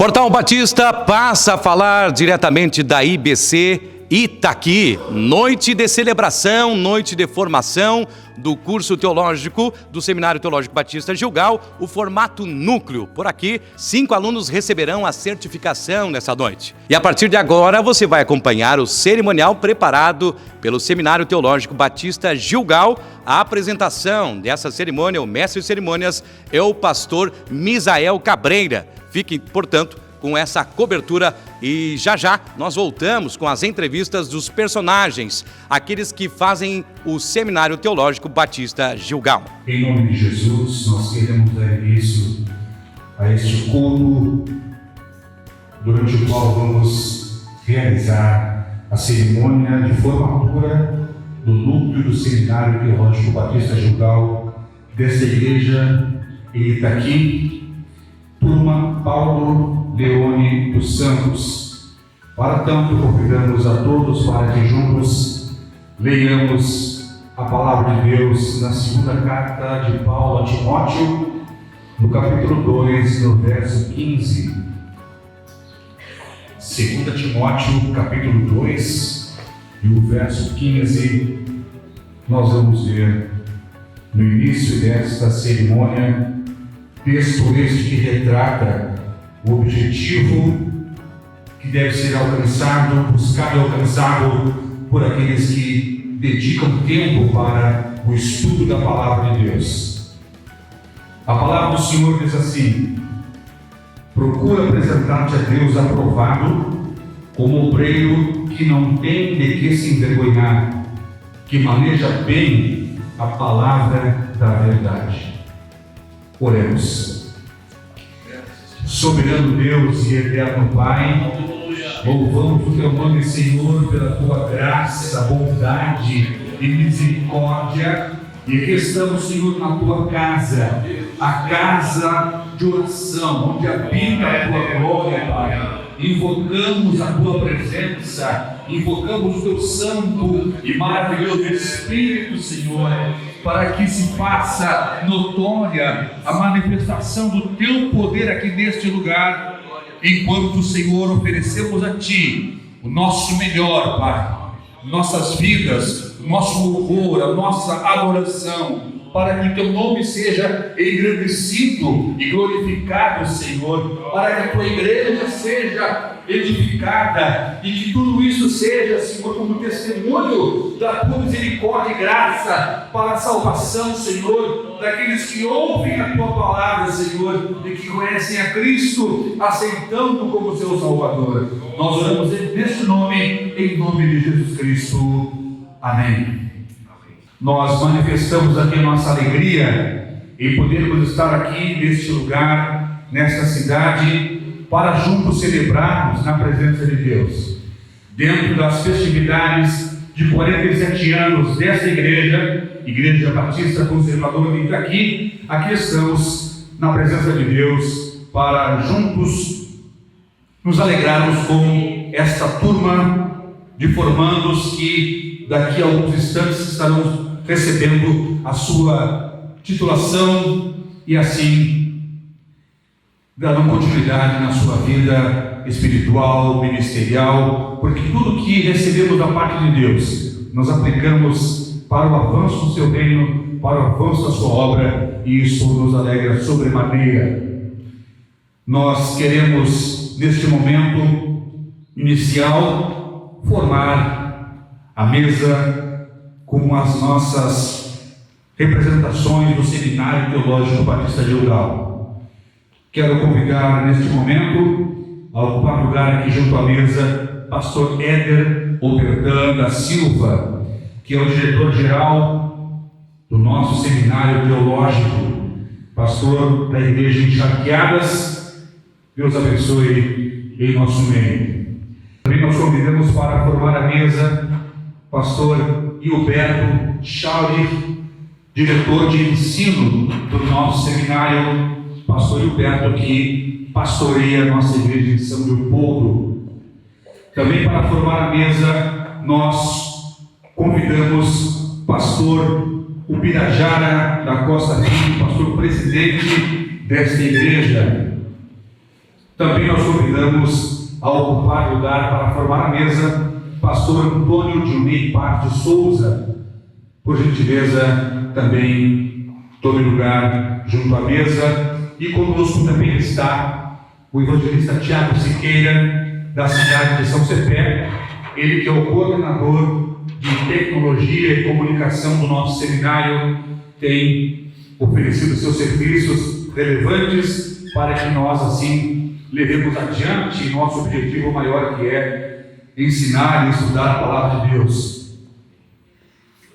Portal Batista passa a falar diretamente da IBC Itaqui, noite de celebração, noite de formação do curso teológico do Seminário Teológico Batista Gilgal, o formato núcleo. Por aqui, 5 alunos receberão a certificação nessa noite. E a partir de agora, você vai acompanhar o cerimonial preparado pelo Seminário Teológico Batista Gilgal. A apresentação dessa cerimônia, o mestre de cerimônias, é o pastor Misael Cabreira. Fique, portanto, com essa cobertura e já nós voltamos com as entrevistas dos personagens, aqueles que fazem o Seminário Teológico Batista Gilgal. Em nome de Jesus, nós queremos dar início a este culto, durante o qual vamos realizar a cerimônia de formatura do núcleo do Seminário Teológico Batista Gilgal, desta igreja em Itaqui, turma Paulo Leone dos Santos. Para tanto, convidamos a todos para que juntos leiamos a palavra de Deus na segunda carta de Paulo a Timóteo, no capítulo 2, no verso 15. 2 Timóteo, capítulo 2, e o verso 15, nós vamos ver no início desta cerimônia, texto este que retrata o objetivo que deve ser alcançado, buscado e alcançado por aqueles que dedicam tempo para o estudo da palavra de Deus. A palavra do Senhor diz assim: procura apresentar-te a Deus aprovado, como obreiro que não tem de que se envergonhar, que maneja bem a palavra da verdade. Oremos. Soberano Deus e eterno Pai, louvamos o teu nome, Senhor, pela tua graça, bondade e misericórdia, e aqui estamos, Senhor, na tua casa, a casa de oração, onde habita a tua glória, Pai. Invocamos a tua presença, invocamos o teu santo e maravilhoso Espírito, Senhor, para que se faça notória a manifestação do teu poder aqui neste lugar, enquanto, Senhor, oferecemos a ti o nosso melhor, Pai, nossas vidas, o nosso louvor, a nossa adoração, para que teu nome seja engrandecido e glorificado, Senhor, para que a tua igreja seja edificada e que tudo isso seja, Senhor, como testemunho da tua misericórdia e graça para a salvação, Senhor, daqueles que ouvem a tua palavra, Senhor, e que conhecem a Cristo, aceitando como seu Salvador. Nós oramos neste nome, em nome de Jesus Cristo. Amém. Nós manifestamos aqui a nossa alegria em podermos estar aqui neste lugar, nesta cidade, para juntos celebrarmos na presença de Deus. Dentro das festividades de 47 anos desta igreja, Igreja Batista Conservadora de Itaqui, aqui estamos na presença de Deus para juntos nos alegrarmos com esta turma de formandos que daqui a alguns instantes estarão recebendo a sua titulação e assim darão continuidade na sua vida espiritual, ministerial, porque tudo que recebemos da parte de Deus, nós aplicamos para o avanço do seu reino, para o avanço da sua obra, e isso nos alegra sobremaneira. Nós queremos, neste momento inicial, formar a mesa com as nossas representações do Seminário Teológico Batista Gilgal. Quero convidar neste momento a ocupar lugar aqui junto à mesa pastor Éder Oberdan da Silva, que é o diretor-geral do nosso Seminário Teológico, pastor da Igreja em Charqueadas. Deus abençoe em nosso meio. Também nós convidamos para formar a mesa pastor Gilberto Chauri, diretor de ensino do nosso seminário, pastor Gilberto, que pastoreia a nossa igreja em São Leopoldo. Também para formar a mesa, nós convidamos pastor Ubirajara da Costa Filho, pastor presidente desta igreja. Também nós convidamos a ocupar lugar para formar a mesa pastor Antônio Dionei Paz de Souza. Por gentileza, também tome lugar junto à mesa. E conosco também está o evangelista Tiago Siqueira, da cidade de São Cepé, ele que é o coordenador de tecnologia e comunicação do nosso seminário, tem oferecido seus serviços relevantes para que nós assim levemos adiante nosso objetivo maior, que é ensinar e estudar a palavra de Deus.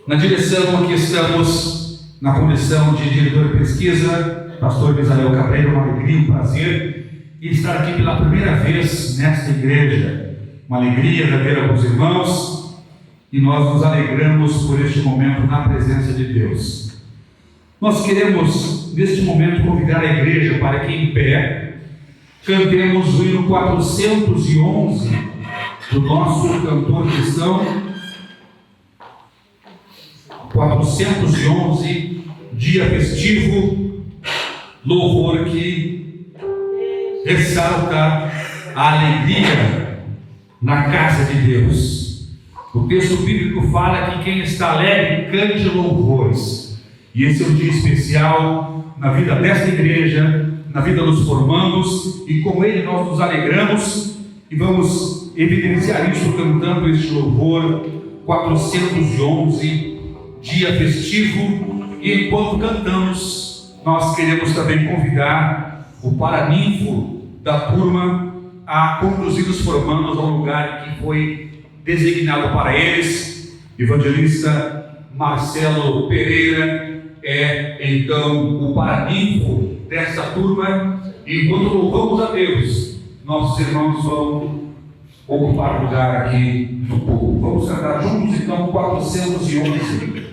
Na direção aqui estamos na condição de diretor de pesquisa, pastor Misael Cabreiro, uma alegria, um prazer e estar aqui pela primeira vez nesta igreja, uma alegria ver alguns irmãos, e nós nos alegramos por este momento na presença de Deus. Nós queremos neste momento convidar a igreja para que em pé cantemos o hino 411 do nosso cantor cristão, 411, dia festivo, louvor que ressalta a alegria na casa de Deus. O texto bíblico fala que quem está alegre cante louvores, e esse é um dia especial na vida desta igreja, na vida dos formandos, e com ele nós nos alegramos e vamos evidenciar isso cantando este louvor 411, dia festivo. E enquanto cantamos, nós queremos também convidar o paraninfo da turma a conduzir os formandos ao lugar que foi designado para eles. Evangelista Marcelo Pereira é então o paraninfo desta turma, e enquanto louvamos a Deus, nossos irmãos vão ocupar lugar aqui no povo. Vamos cantar juntos então 411.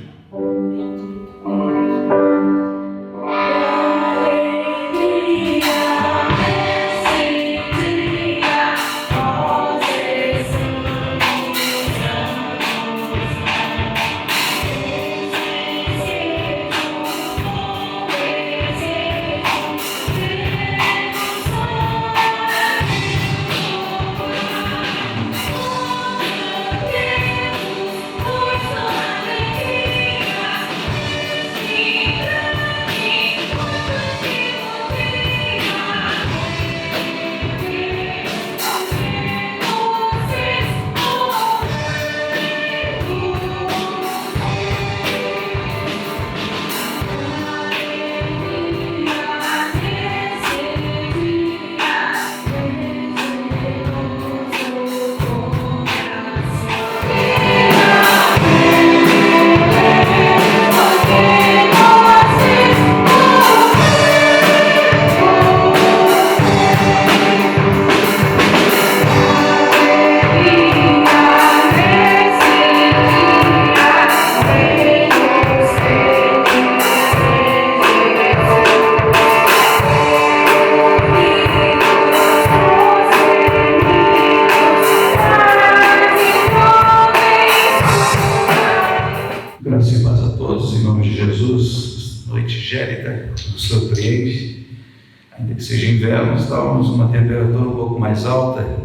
Estávamos numa temperatura um pouco mais alta,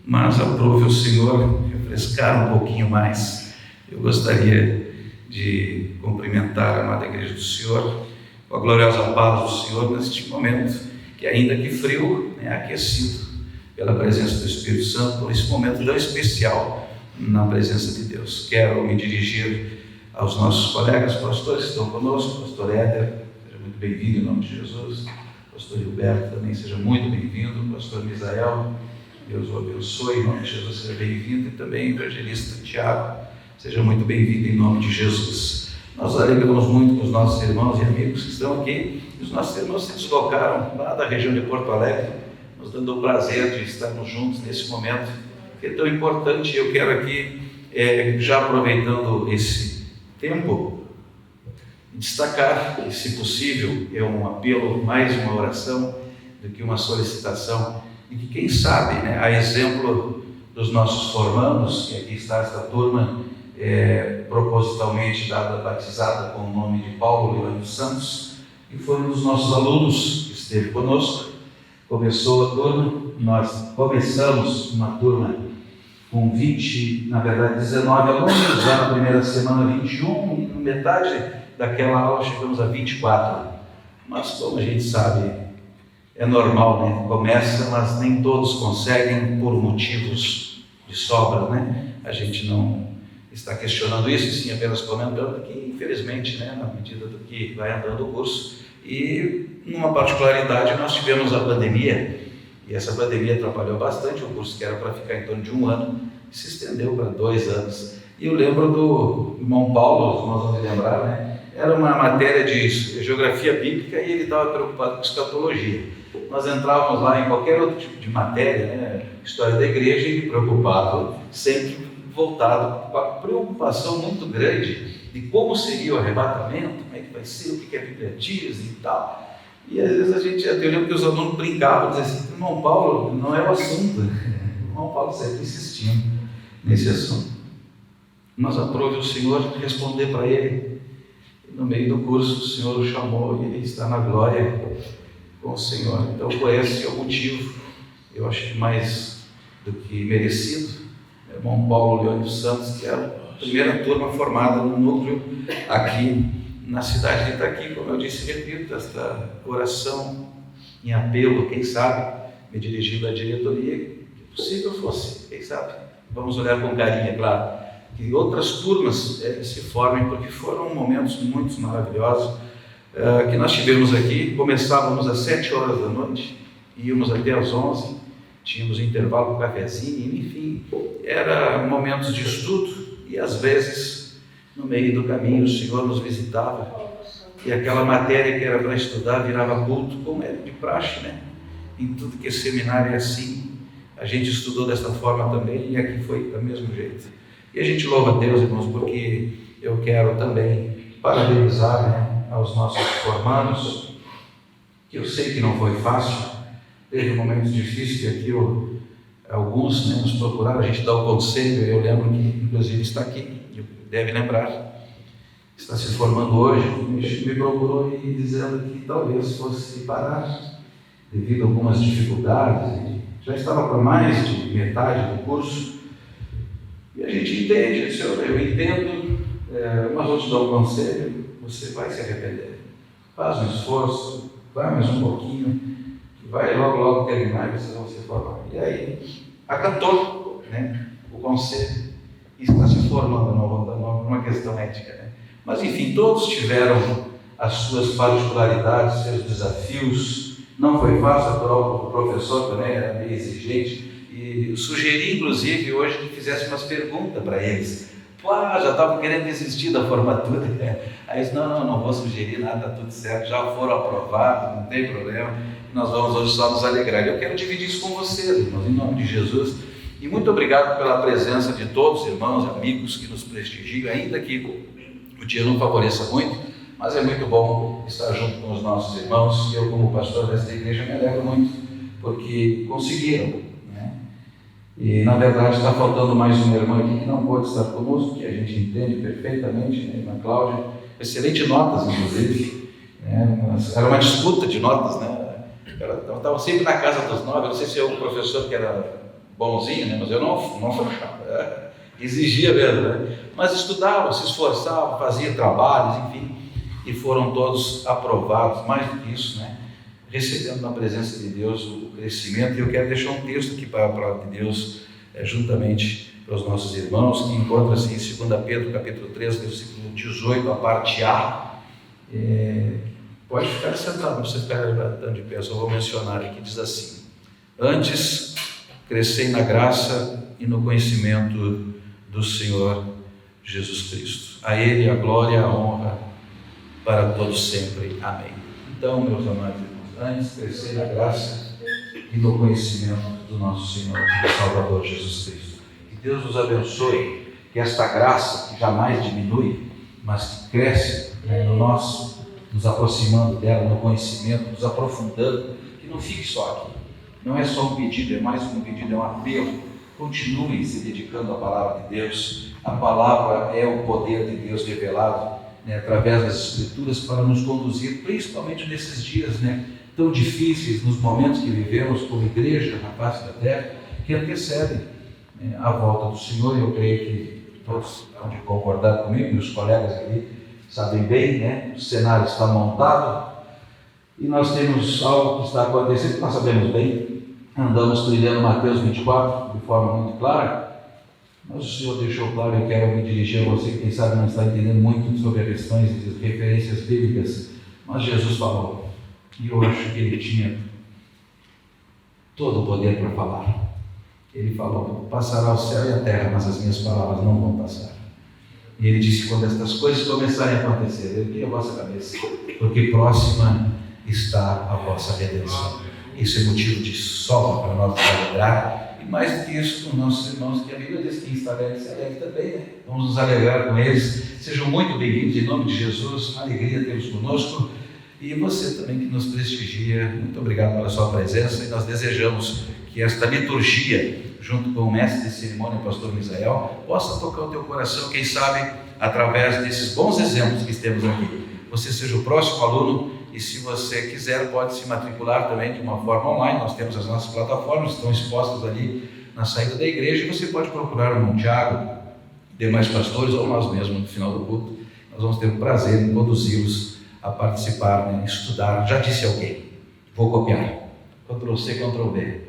mas aprove o Senhor refrescar um pouquinho mais. Eu gostaria de cumprimentar a amada igreja do Senhor com a gloriosa paz do Senhor neste momento, que ainda que frio, aquecido pela presença do Espírito Santo, por esse momento tão especial na presença de Deus. Quero me dirigir aos nossos colegas pastores que estão conosco. Pastor Éder, seja muito bem-vindo em nome de Jesus. Pastor Gilberto também seja muito bem-vindo. Pastor Misael, Deus o abençoe, em nome de Jesus, seja bem-vindo. E também o evangelista Tiago, seja muito bem-vindo em nome de Jesus. Nós alegramos muito com os nossos irmãos e amigos que estão aqui. Os nossos irmãos se deslocaram lá da região de Porto Alegre, nos dando o prazer de estarmos juntos nesse momento que é tão importante. Eu quero aqui, já aproveitando esse tempo, destacar que, se possível, é um apelo, mais uma oração do que uma solicitação, e que quem sabe, a exemplo dos nossos formandos, e aqui está esta turma propositalmente batizada com o nome de Paulo Leandro Santos, e foi um dos nossos alunos que esteve conosco, Começou a turma, nós começamos uma turma com 20, na verdade 19 alunos, já na primeira semana 21, e na metade daquela aula chegamos a 24. Mas como a gente sabe, é normal, né? Começa, mas nem todos conseguem por motivos de sobra, né? A gente não está questionando isso, e sim apenas comentando que, infelizmente, né, na medida do que vai andando o curso, e numa particularidade nós tivemos a pandemia, e essa pandemia atrapalhou bastante o curso, que era para ficar em torno de 1 ano, se estendeu para 2 anos. E eu lembro do irmão Paulo, nós vamos lembrar, né? Era uma matéria de geografia bíblica e ele estava preocupado com escatologia. Nós entrávamos lá em qualquer outro tipo de matéria, né? História da igreja, e ele preocupado, sempre voltado com a preocupação muito grande de como seria o arrebatamento, como é que vai ser, o que a Bíblia diz e tal. E às vezes eu lembro que os alunos brincavam, diziam assim: irmão Paulo, não é o assunto. O irmão Paulo sempre insistindo nesse assunto. Mas aprove o Senhor responder para ele. E no meio do curso, o Senhor o chamou e ele está na glória com o Senhor. Então, por esse é o motivo, eu acho que mais do que merecido, o irmão Paulo Leone dos Santos, que é a primeira turma formada no núcleo aqui na cidade de Itaqui. Como eu disse, repito, esta oração em apelo, quem sabe, me dirigindo à diretoria, que possível fosse, quem sabe, vamos olhar com carinho, claro, que outras turmas se formem, porque foram momentos muito maravilhosos que nós tivemos aqui. Começávamos às 7 horas da noite, íamos até às 11, tínhamos intervalo com cafezinho, enfim, eram momentos de estudo, e às vezes, no meio do caminho, o Senhor nos visitava, e aquela matéria que era para estudar virava culto, como é de praxe, né? Em tudo que é seminário é assim. A gente estudou dessa forma também, e aqui foi do mesmo jeito. E a gente louva a Deus, irmãos, porque eu quero também parabenizar, né, aos nossos formandos, que eu sei que não foi fácil, teve momentos difíceis que aqui alguns, né, nos procuraram, a gente dá o conselho. Eu lembro que, inclusive, está aqui, deve lembrar, está se formando hoje, me procurou e dizendo que talvez fosse parar devido a algumas dificuldades, já estava para mais de metade do curso. E a gente entende, Senhor, eu entendo, mas vou te dar um conselho: você vai se arrepender. Faz um esforço, vai mais um pouquinho, vai logo terminar e vocês vão se formar. E aí, acatou, né, o conselho e está se formando, não é uma questão ética, né? Mas enfim, todos tiveram as suas particularidades, seus desafios. Não foi fácil, o professor também era meio exigente. E sugeri, inclusive, hoje que fizesse umas perguntas para eles. Já estavam querendo desistir da formatura. Aí eu disse: não vou sugerir nada, está tudo certo, já foram aprovados, não tem problema. Nós vamos hoje só nos alegrar. Eu quero dividir isso com vocês, irmãos, em nome de Jesus. E muito obrigado pela presença de todos, irmãos, amigos que nos prestigiam, ainda que o dia não favoreça muito, mas é muito bom estar junto com os nossos irmãos. Eu, como pastor desta igreja, me alegro muito, porque conseguiram. E, na verdade, está faltando mais uma irmã aqui que não pode estar conosco, que a gente entende perfeitamente, né? Irmã Cláudia, excelente notas, inclusive, né? Era uma disputa de notas, né? Estava sempre na casa dos 9, eu não sei se é o professor que era bonzinho, né? Mas eu não achava, exigia mesmo, né? Mas estudavam, se esforçavam, faziam trabalhos, enfim, e foram todos aprovados, mais do que isso, né? Recebendo na presença de Deus o crescimento. E eu quero deixar um texto aqui para a palavra de Deus, juntamente para os nossos irmãos, que encontra-se em 2 Pedro, capítulo 3, versículo 18, a parte A. Pode ficar sentado, não precisa ficar levantando de pé, eu só vou mencionar aqui, diz assim: antes crescei na graça e no conhecimento do Senhor Jesus Cristo. A Ele a glória e a honra para todos sempre. Amém. Então, meus amados irmãos, antes crescer na graça e no conhecimento do nosso Senhor e Salvador Jesus Cristo. Que Deus nos abençoe, que esta graça, que jamais diminui, mas que cresce, né, no nosso, nos aproximando dela, no conhecimento, nos aprofundando, que não fique só aqui. Não é só um pedido, é mais um pedido, é um apelo. Continue se dedicando à palavra de Deus. A palavra é o poder de Deus revelado, né, através das Escrituras, para nos conduzir, principalmente nesses dias, né, tão difíceis nos momentos que vivemos como igreja na face da terra, que antecedem a volta do Senhor. E eu creio que todos vão concordar comigo, e os colegas ali sabem bem, né? O cenário está montado e nós temos algo que está acontecendo que nós sabemos bem. Andamos trilhando Mateus 24 de forma muito clara, mas o Senhor deixou claro, e eu quero me dirigir a você, quem sabe não está entendendo muito sobre as questões e referências bíblicas, mas Jesus falou, e eu acho que Ele tinha todo o poder para falar. Ele falou: passará o céu e a terra, mas as minhas palavras não vão passar. E Ele disse: quando estas coisas começarem a acontecer, erguei a vossa cabeça, porque próxima está a vossa redenção. Isso é motivo de sobra para nós nos alegrar, e mais do que isso, com nossos irmãos, que a Bíblia diz que quem está alegre se alegre também, né? Vamos nos alegrar com eles. Sejam muito bem-vindos em nome de Jesus, alegria tê-los conosco, e você também que nos prestigia, muito obrigado pela sua presença, e nós desejamos que esta liturgia, junto com o mestre de cerimônia, o pastor Misael, possa tocar o teu coração, quem sabe, através desses bons exemplos que temos aqui. Você seja o próximo aluno, e se você quiser, pode se matricular também de uma forma online. Nós temos as nossas plataformas, estão expostas ali na saída da igreja, e você pode procurar o Tiago, demais pastores, ou nós mesmos no final do culto. Nós vamos ter o prazer em conduzi-los a participar, né, estudar. Já disse alguém, vou copiar, Ctrl+C, Ctrl+V.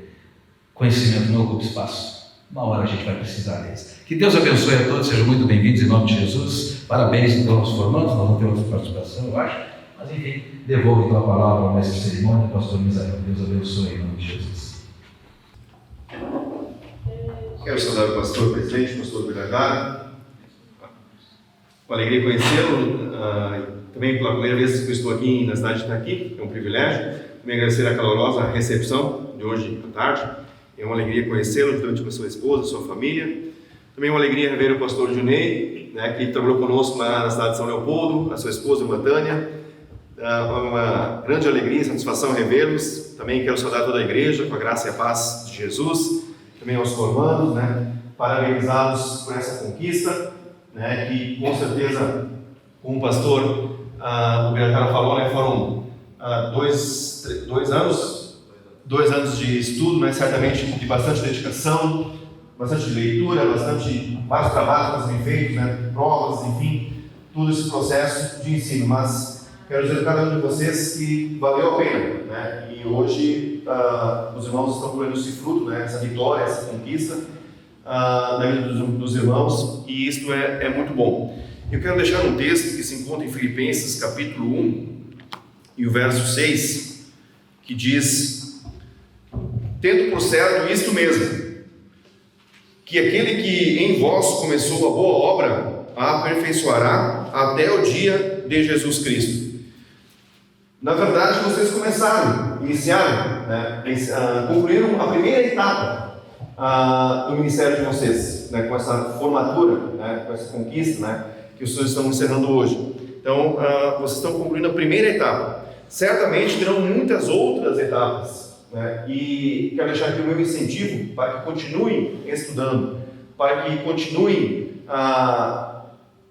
Conhecimento não ocupa espaço. Uma hora a gente vai precisar deles. Que Deus abençoe a todos, sejam muito bem-vindos em nome de Jesus. Parabéns então aos formandos, nós vamos ter outra participação, eu acho. Mas enfim, devolvo então a palavra ao mestre de cerimônia, pastor Misael. Deus abençoe em nome de Jesus. Quero saudar o pastor presidente, o pastor Biragara. Com alegria conhecê-lo. Também pela primeira vez que eu estou aqui na cidade de Itaqui, é um privilégio. Também agradecer a calorosa recepção de hoje à tarde. É uma alegria conhecê-lo, juntamente com a sua esposa, sua família. Também é uma alegria rever o pastor Junei, né, que trabalhou conosco lá na cidade de São Leopoldo, a sua esposa, irmã Tânia. Uma grande alegria e satisfação revê-los. Também quero saudar toda a igreja, com a graça e a paz de Jesus. Também aos formandos, né, parabenizá-los por essa conquista, né, que com certeza, como o pastor o Biragara falou, né, foram 2 anos de estudo, né, certamente de bastante dedicação, bastante leitura, vários trabalhos bem feitos, né, provas, enfim, todo esse processo de ensino. Mas quero dizer a cada um de vocês que valeu a pena, né, e hoje os irmãos estão colhendo esse fruto, né, essa vitória, essa conquista na vida dos irmãos, e isto é muito bom. Eu quero deixar um texto que se encontra em Filipenses capítulo 1 e o verso 6, que diz: tendo por certo isto mesmo, que aquele que em vós começou a boa obra a aperfeiçoará até o dia de Jesus Cristo. Na verdade, vocês iniciaram, né, concluíram a primeira etapa do ministério de vocês, né, com essa formatura, né, com essa conquista, né, que os senhores estão encerrando hoje. Então, vocês estão concluindo a primeira etapa. Certamente terão muitas outras etapas, né, e quero deixar aqui o meu incentivo para que continuem estudando, para que continuem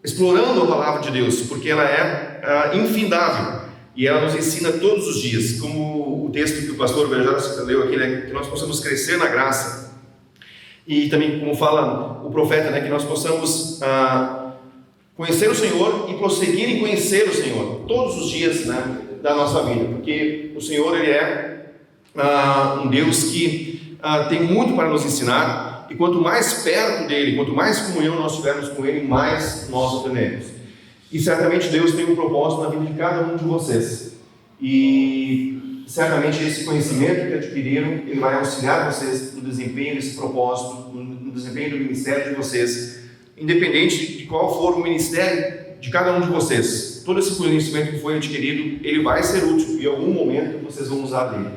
explorando a palavra de Deus, porque ela é infindável e ela nos ensina todos os dias, como o texto que o pastor Biragara leu aqui, né, que nós possamos crescer na graça, e também como fala o profeta, né, que nós possamos conhecer o Senhor e prosseguir em conhecer o Senhor todos os dias, né, da nossa vida, porque o Senhor, Ele é um Deus que tem muito para nos ensinar, e quanto mais perto dEle, quanto mais comunhão nós tivermos com Ele, mais nós aprendemos. E certamente Deus tem um propósito na vida de cada um de vocês, e certamente esse conhecimento que adquiriram, ele vai auxiliar vocês no desempenho desse propósito, no desempenho do ministério de vocês, independente de qual for o ministério de cada um de vocês. Todo esse conhecimento que foi adquirido, ele vai ser útil, e em algum momento vocês vão usar dele.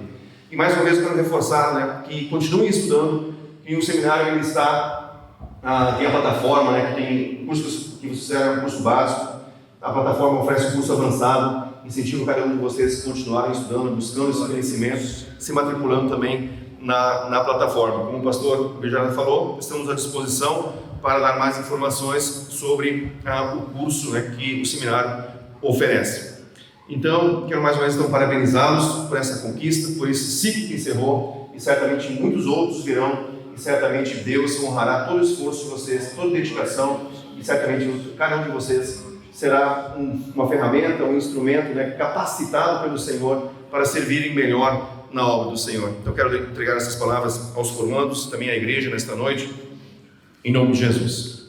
E mais uma vez eu quero reforçar, né, que continuem estudando, que o seminário ele tem a plataforma, né, que tem cursos que vocês fizeram, um curso básico, a plataforma oferece um curso avançado, incentivo cada um de vocês a continuarem estudando, buscando esse conhecimento, se matriculando também na plataforma. Como o pastor Biragara falou, estamos à disposição para dar mais informações sobre o curso, né, que o seminário oferece. Então, quero mais uma vez então parabenizá-los por essa conquista, por esse ciclo que encerrou, e certamente muitos outros virão, e certamente Deus honrará todo o esforço de vocês, toda a dedicação, e certamente cada um de vocês será uma ferramenta, um instrumento, né, capacitado pelo Senhor para servirem melhor na obra do Senhor. Então, quero entregar essas palavras aos formandos, também à igreja nesta noite, em nome de Jesus.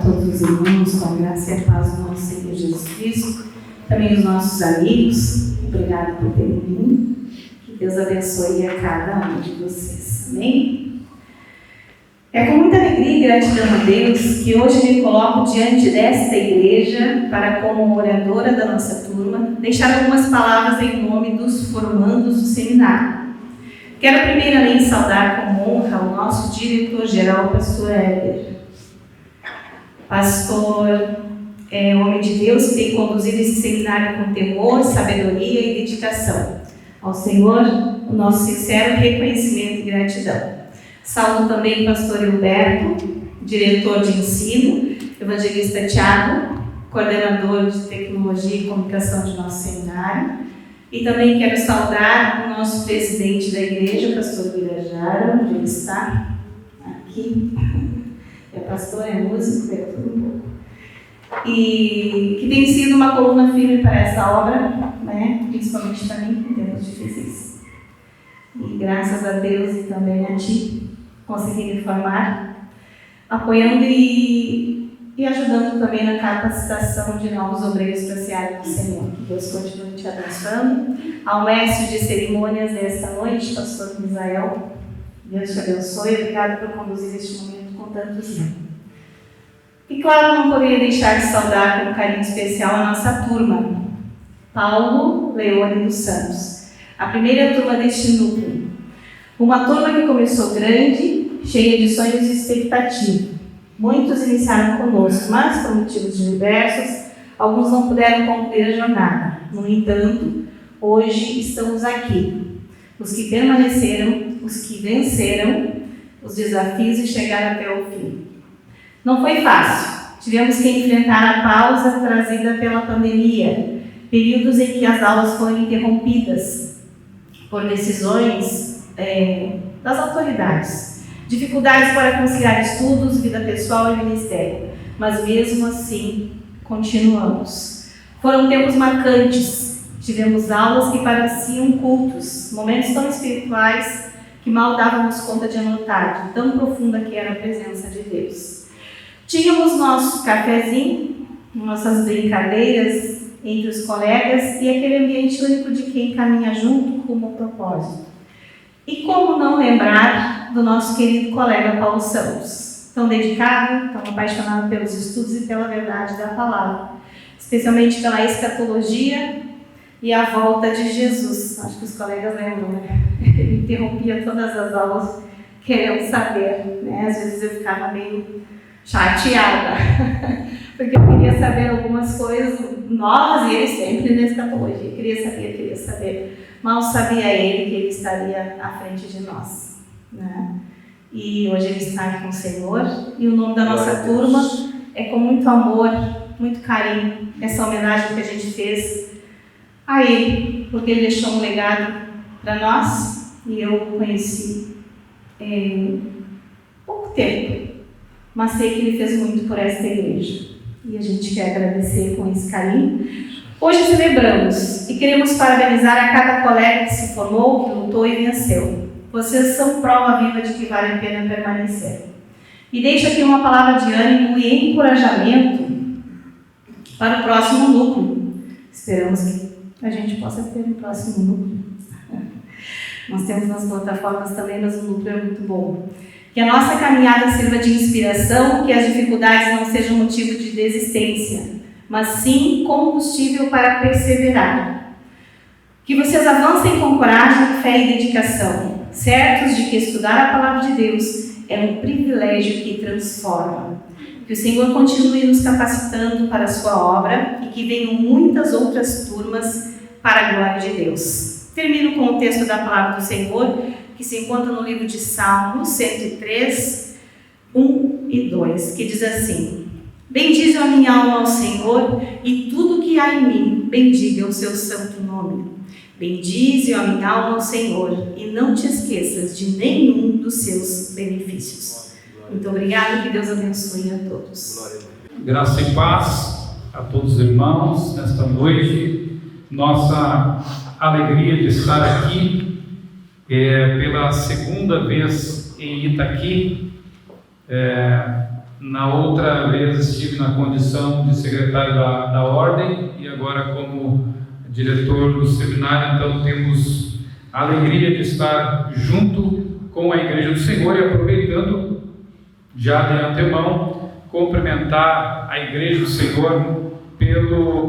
Todos os irmãos, com a graça e a paz do nosso Senhor Jesus Cristo, também os nossos amigos, obrigado por terem vindo, que Deus abençoe a cada um de vocês, amém? É com muita alegria e gratidão a Deus que hoje me coloco diante desta igreja para, como oradora da nossa turma, deixar algumas palavras em nome dos formandos do seminário. Quero primeiramente saudar com honra o nosso diretor-geral, pastor Éder. Pastor é homem de Deus que tem conduzido esse seminário com temor, sabedoria e dedicação. Ao Senhor, o nosso sincero reconhecimento e gratidão. Saúdo também o pastor Hilberto, diretor de ensino, evangelista Tiago, coordenador de tecnologia e comunicação de nosso seminário. E também quero saudar o nosso presidente da igreja, o pastor Birajara, onde ele está, aqui. É pastor, é músico, é tudo um pouco. E que tem sido uma coluna firme para essa obra, né? Principalmente para mim, em tempos difíceis. E graças a Deus e também a Ti, consegui me formar, apoiando e ajudando também na capacitação de novos obreiros para a seara do Senhor. Que Deus continue te abençoando. Ao mestre de cerimônias desta noite, pastor Misael, Deus te abençoe. Obrigado por conduzir este momento com tanto zelo. E claro, não poderia deixar de saudar com um carinho especial a nossa turma, Paulo Leone dos Santos, a primeira turma deste núcleo. Uma turma que começou grande, cheia de sonhos e expectativa. Muitos iniciaram conosco, mas por motivos diversos, alguns não puderam concluir a jornada. No entanto, hoje estamos aqui, os que permaneceram, os que venceram os desafios e chegaram até o fim. Não foi fácil. Tivemos que enfrentar a pausa trazida pela pandemia, períodos em que as aulas foram interrompidas por decisões das autoridades, dificuldades para conciliar estudos, vida pessoal e ministério, mas mesmo assim continuamos. Foram tempos marcantes, Tivemos aulas que pareciam cultos, momentos tão espirituais que mal dávamos conta de anotar, de tão profunda que era a presença de Deus. Tínhamos nosso cafezinho, nossas brincadeiras entre os colegas e aquele ambiente único de quem caminha junto com o propósito. E como não lembrar do nosso querido colega Paulo Santos, tão dedicado, tão apaixonado pelos estudos e pela verdade da palavra, especialmente pela escatologia e a volta de Jesus. Acho que os colegas lembram, né? Ele interrompia todas as aulas querendo saber, né? Às vezes eu ficava meio chateada, porque eu queria saber algumas coisas novas e ele sempre na escatologia, queria saber. Mal sabia ele que ele estaria à frente de nós, né? E hoje ele está aqui com o Senhor e o nome da nossa turma é com muito amor, muito carinho, essa homenagem que a gente fez a ele, porque ele deixou um legado para nós e eu o conheci pouco tempo, mas sei que ele fez muito por esta igreja e a gente quer agradecer com esse carinho. Hoje celebramos e queremos parabenizar a cada colega que se formou, que lutou e venceu. Vocês são prova viva de que vale a pena permanecer. E deixo aqui uma palavra de ânimo e encorajamento para o próximo núcleo. Esperamos que a gente possa ter um próximo núcleo. Nós temos nas plataformas também, mas o núcleo é muito bom. Que a nossa caminhada sirva de inspiração, que as dificuldades não sejam motivo de desistência, mas sim combustível para perseverar. Que vocês avancem com coragem, fé e dedicação, certos de que estudar a palavra de Deus é um privilégio que transforma. Que o Senhor continue nos capacitando para a sua obra e que venham muitas outras turmas para a glória de Deus. Termino com o texto da palavra do Senhor, que se encontra no livro de Salmos 103, 1 e 2, que diz assim: bendize a minha alma ao Senhor e tudo que há em mim, bendiga o seu santo nome. Bendize a minha alma ao Senhor e não te esqueças de nenhum dos seus benefícios. Muito obrigada, que Deus abençoe a todos. Graça e paz a todos os irmãos nesta noite. Nossa alegria de estar aqui pela segunda vez em Itaqui. Na outra vez estive na condição de secretário da Ordem e agora como diretor do seminário, então temos a alegria de estar junto com a Igreja do Senhor e aproveitando já de antemão cumprimentar a Igreja do Senhor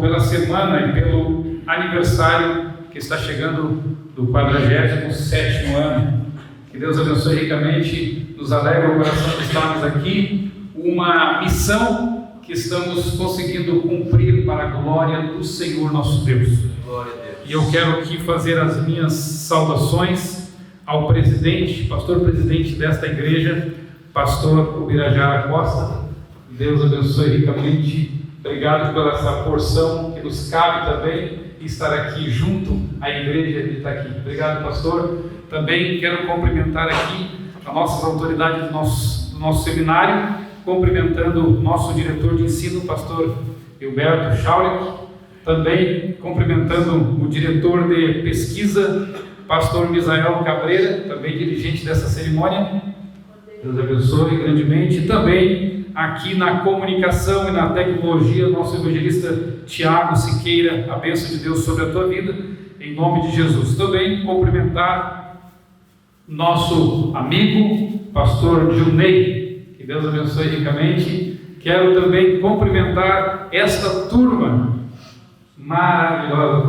pela semana e pelo aniversário que está chegando do 47º ano. Que Deus abençoe ricamente, nos alegra o coração de estarmos aqui, uma missão que estamos conseguindo cumprir para a glória do Senhor nosso Deus. Glória a Deus. E eu quero aqui fazer as minhas saudações ao presidente, pastor presidente desta igreja, pastor Ubirajara Costa. Deus abençoe ricamente. Obrigado pela essa porção que nos cabe também estar aqui junto à igreja de Itaqui. Obrigado, pastor. Também quero cumprimentar aqui as nossas autoridades do nosso seminário, cumprimentando o nosso diretor de ensino, pastor Hilberto Schaulich, também cumprimentando o diretor de pesquisa, pastor Misael Cabreira, também dirigente dessa cerimônia. Deus abençoe grandemente. E também aqui na comunicação e na tecnologia, nosso evangelista Tiago Siqueira, a bênção de Deus sobre a tua vida, em nome de Jesus. Também cumprimentar nosso amigo, pastor Gilney, que Deus abençoe ricamente. Quero também cumprimentar esta turma maravilhosa,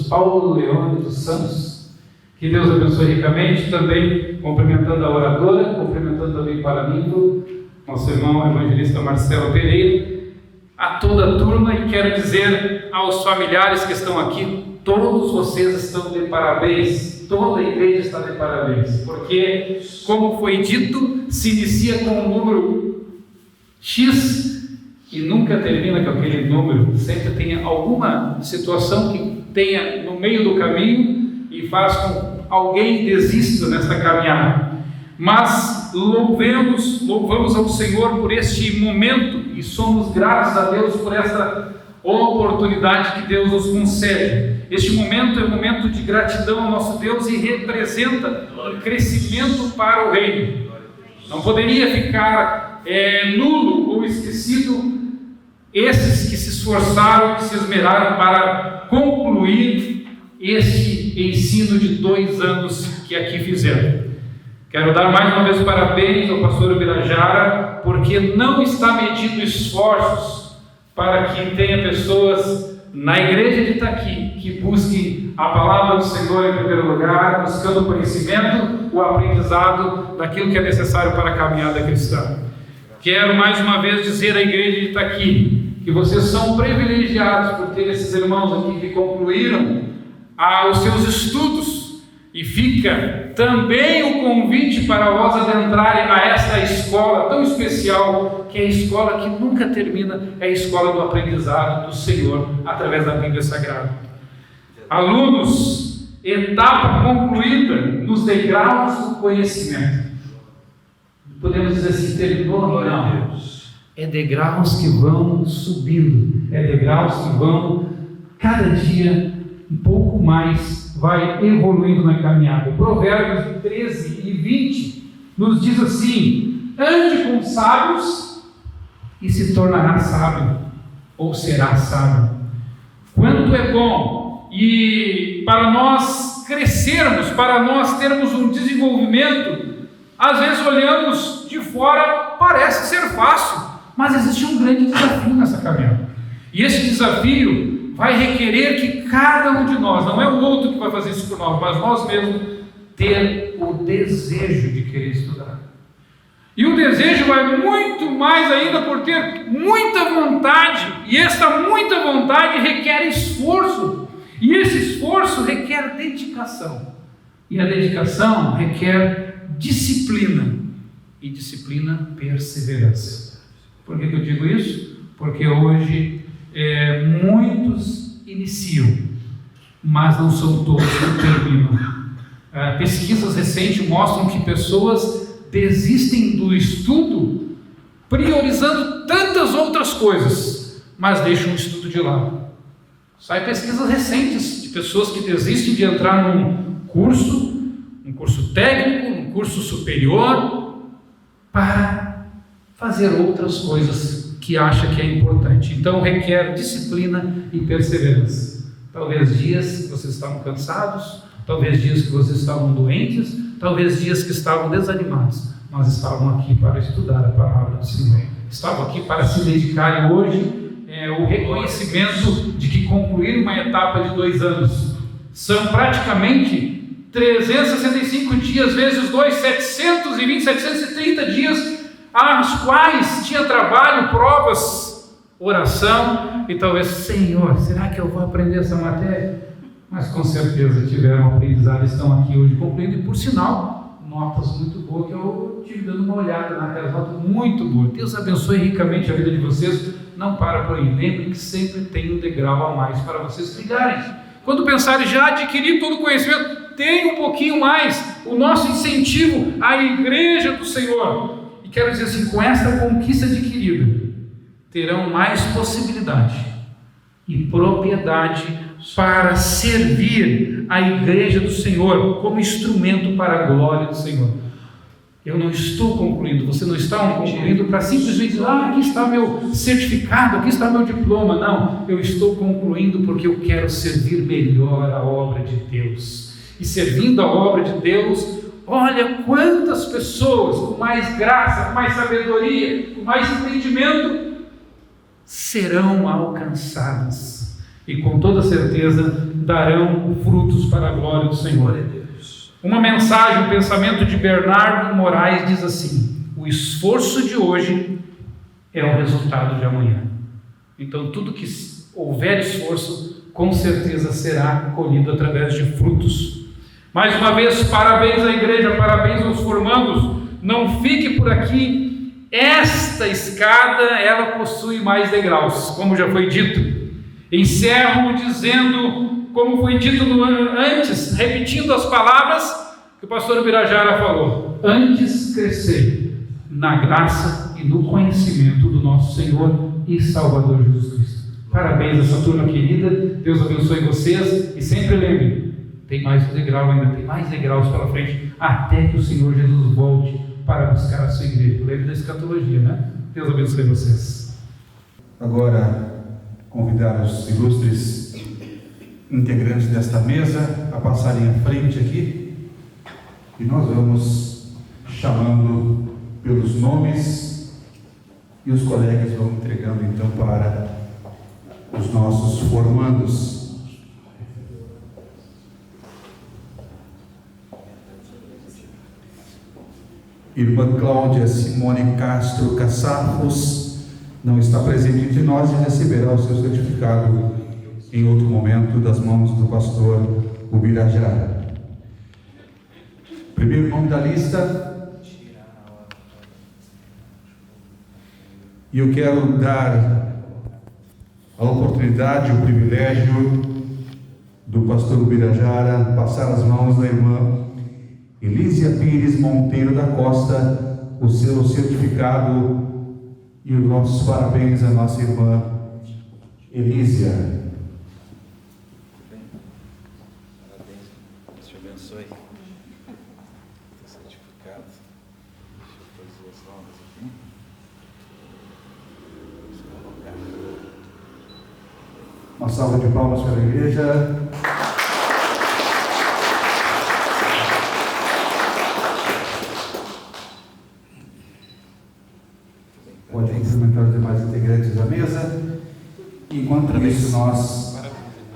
Paulo Leone dos Santos, que Deus abençoe ricamente. Também cumprimentando a oradora, cumprimentando também para mim, nosso irmão evangelista Marcelo Pereira, a toda a turma, e quero dizer aos familiares que estão aqui, todos vocês estão de parabéns, toda a igreja está de parabéns, porque, como foi dito, se inicia com um número X e nunca termina com aquele número, sempre tem alguma situação que tenha no meio do caminho e faz com que alguém desista nesta caminhada. Mas louvamos ao Senhor por este momento e somos gratos a Deus por esta oportunidade que Deus nos concede. Este momento é um momento de gratidão ao nosso Deus e representa um crescimento para o reino. Não poderia ficar nulo ou esquecido esses que se esforçaram, que se esmeraram para concluir este ensino de 2 anos que aqui fizeram. Quero dar mais uma vez parabéns ao pastor Ubirajara, porque não está medindo esforços para que tenha pessoas na igreja de Itaqui que busquem a palavra do Senhor em primeiro lugar, buscando o conhecimento, o aprendizado daquilo que é necessário para a caminhada cristã. Quero mais uma vez dizer à igreja de Itaqui que vocês são privilegiados por ter esses irmãos aqui que concluíram os seus estudos, e fica também o convite para vós adentrarem a esta escola tão especial, que é a escola que nunca termina, é a escola do aprendizado do Senhor através da Bíblia Sagrada. Alunos, etapa concluída nos degraus do conhecimento. Podemos dizer assim, terminou? Não. É degraus que vão subindo, é degraus que vão cada dia um pouco mais, vai evoluindo na caminhada. Provérbios 13 e 20 nos diz assim: ande com sábios e se tornará sábio, ou será sábio. Quanto é bom! E para nós crescermos, para nós termos um desenvolvimento, às vezes olhamos de fora, parece ser fácil, mas existe um grande desafio nessa caminhada. E esse desafio vai requerer que cada um de nós, não é o outro que vai fazer isso por nós, mas nós mesmos, ter o desejo de querer estudar. E o desejo vai muito mais ainda por ter muita vontade, e essa muita vontade requer esforço, e esse esforço requer dedicação, e a dedicação requer disciplina, e disciplina, perseverança. Por que eu digo isso? Porque hoje muitos iniciam, mas não são todos que terminam. Pesquisas recentes mostram que pessoas desistem do estudo priorizando tantas outras coisas, mas deixam o estudo de lado. Saem pesquisas recentes de pessoas que desistem de entrar num curso técnico, num curso superior, para fazer outras coisas que acha que é importante. Então requer disciplina e perseverança. Talvez dias que vocês estavam cansados, talvez dias que vocês estavam doentes, talvez dias que estavam desanimados, mas estavam aqui para estudar a palavra do Senhor. Estavam aqui para se dedicarem hoje o reconhecimento de que concluir uma etapa de 2 anos são praticamente 365 dias vezes 2, 720, 730 dias, às quais tinha trabalho, provas, oração, e talvez, Senhor, será que eu vou aprender essa matéria? Mas com certeza tiveram aprendizado, estão aqui hoje concluindo, e por sinal, notas muito boas, que eu tive dando uma olhada naquelas notas muito boas. Deus abençoe ricamente a vida de vocês, não para por aí, lembre que sempre tem um degrau a mais para vocês trilharem. Quando pensarem já adquirir todo o conhecimento, tem um pouquinho mais, o nosso incentivo à igreja do Senhor. Quero dizer assim, com esta conquista adquirida, terão mais possibilidade e propriedade para servir a igreja do Senhor como instrumento para a glória do Senhor. Eu não estou concluindo, você não está concluindo para simplesmente dizer, aqui está meu certificado, aqui está meu diploma. Não, eu estou concluindo porque eu quero servir melhor a obra de Deus. E servindo a obra de Deus, olha quantas pessoas com mais graça, com mais sabedoria, com mais entendimento serão alcançadas e com toda certeza darão frutos para a glória do Senhor. Uma mensagem, um pensamento de Bernardo Moraes diz assim: o esforço de hoje é o resultado de amanhã. Então tudo que houver esforço, com certeza será colhido através de frutos. Mais uma vez, parabéns à igreja, parabéns aos formandos. Não fique por aqui. Esta escada, ela possui mais degraus, como já foi dito. Encerro dizendo, como foi dito antes, repetindo as palavras que o pastor Ubirajara falou: antes crescer na graça e no conhecimento do nosso Senhor e Salvador Jesus Cristo. Parabéns a essa turma querida, Deus abençoe vocês e sempre lembre, tem mais um degrau ainda, tem mais degraus pela frente, até que o Senhor Jesus volte para buscar a sua igreja. Lembre da escatologia, né? Deus abençoe vocês. Agora, convidar os ilustres integrantes desta mesa a passarem à frente aqui e nós vamos chamando pelos nomes e os colegas vão entregando então para os nossos formandos. Irmã Cláudia Simone Castro Caçafos não está presente entre nós e receberá o seu certificado em outro momento das mãos do pastor Ubirajara. Primeiro nome da lista, e eu quero dar a oportunidade, o privilégio do pastor Ubirajara passar as mãos da irmã Elísia Pires Monteiro da Costa, o seu certificado e os nossos parabéns à nossa irmã Elísia. Parabéns, Deus te abençoe. Teu certificado. Deixa eu fazer as notas aqui. Uma salva de palmas para a igreja. Pode cumprimentar os demais integrantes da mesa. Enquanto isso, nós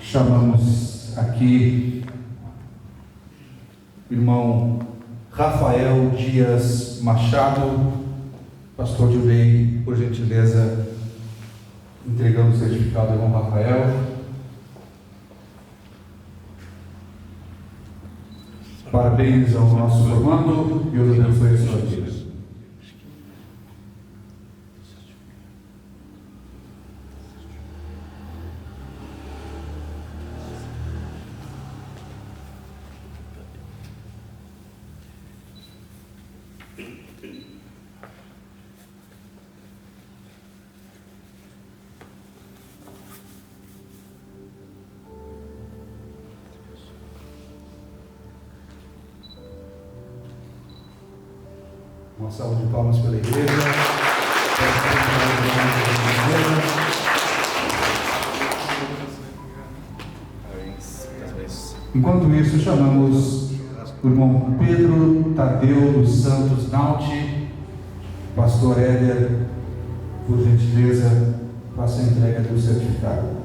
chamamos aqui o irmão Rafael Dias Machado. Pastor Dilei, por gentileza, entregando o certificado ao irmão Rafael. Parabéns ao nosso formando. Deus abençoe a sua vida. Uma salva de palmas pela igreja. Enquanto isso, chamamos o irmão Pedro Tadeu dos Santos Nauti. Pastor Éder, por gentileza, faça a entrega do certificado.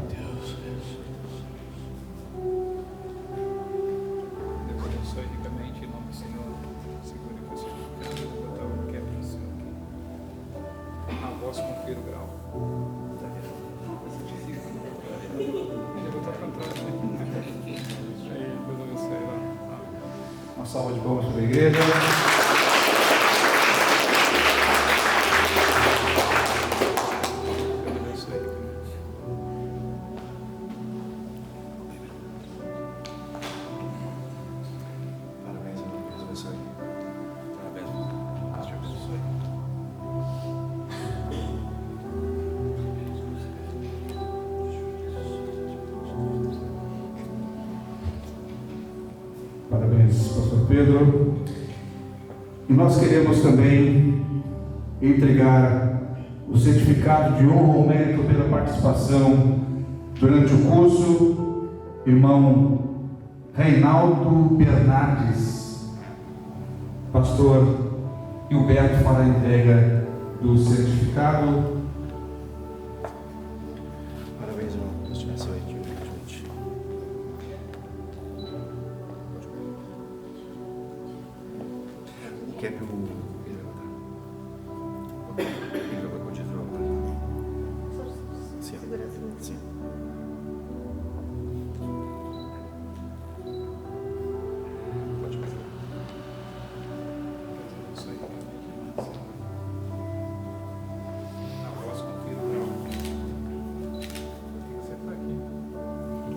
Uma salva de palmas para a igreja. Parabéns, Deus abençoe. Parabéns, Deus te abençoe. Parabéns, pastor Pedro. E nós queremos também entregar o certificado de honra ao mérito pela participação durante o curso, irmão Reinaldo Bernardes. Pastor Gilberto fará a entrega do certificado. Parabéns, irmão. Deus te abençoe. Quer que eu sim. Sim. Pode fazer. Na voz confira o grau. Tem que ser por aqui.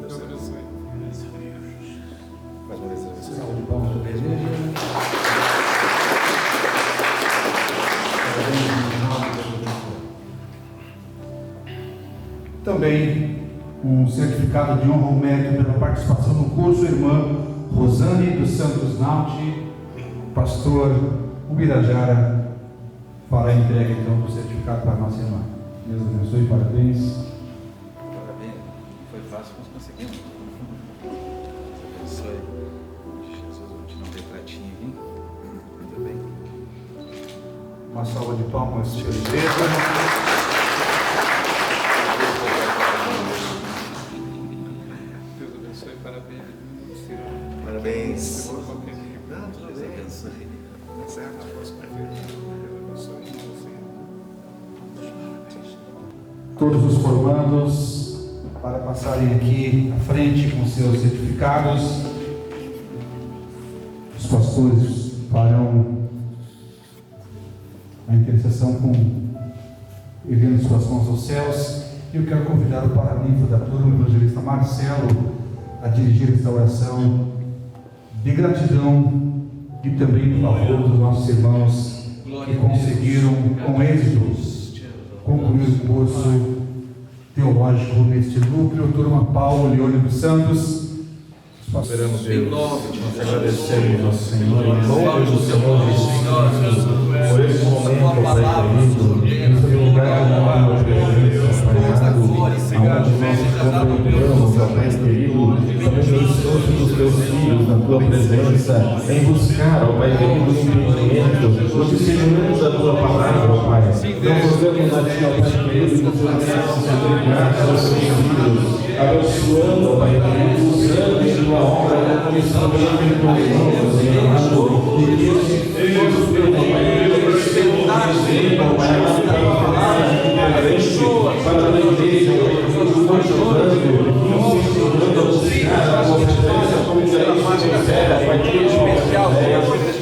Deus abençoe. Mais uma vez, Deus abençoe. Salve de palmas para a igreja. Também um certificado de honra ao mérito pela participação no curso, irmã Rosane dos Santos Nauti. Pastor Ubirajara fará a entrega então do certificado para a nossa irmã. Deus abençoe, parabéns. Parabéns, foi fácil, mas conseguimos. Deus abençoe. Jesus, vou te dar um retratinho aqui. Muito bem. Uma salva de palmas, senhor igreja. Deus abençoe, parabéns. Parabéns. Deus abençoe. Todos os formandos para passarem aqui à frente com seus certificados. Os pastores farão a intercessão erguendo suas mãos aos céus. E eu quero convidar o paraninfo da turma, o evangelista Marcelo, a dirigir esta oração de gratidão e também em favor dos nossos irmãos que conseguiram com êxito concluir o curso teológico neste núcleo. Turma Paulo Leone dos Santos. Esperamos Deus, nós agradecemos ao Senhor em nome do Senhor Jesus por esse momento, Pai querido, nesse lugar da tua presença, Pai amado, aonde nós contemplamos, ó Pai querido, também o esforço dos teus filhos na tua presença, em buscar, ó Pai querido, o entendimento, o discernimento da tua palavra, ó Pai. Não podemos a ti, ó Pai querido, que o Senhor possa ser graças aos teus filhos, abençoando, ó Pai querido, usando em tua obra da comissão de irmãos, e que esse Deus, meu Pai, para a igreja, estou chorando, incentivando a buscar a tua presença como sincera, Pai Deus,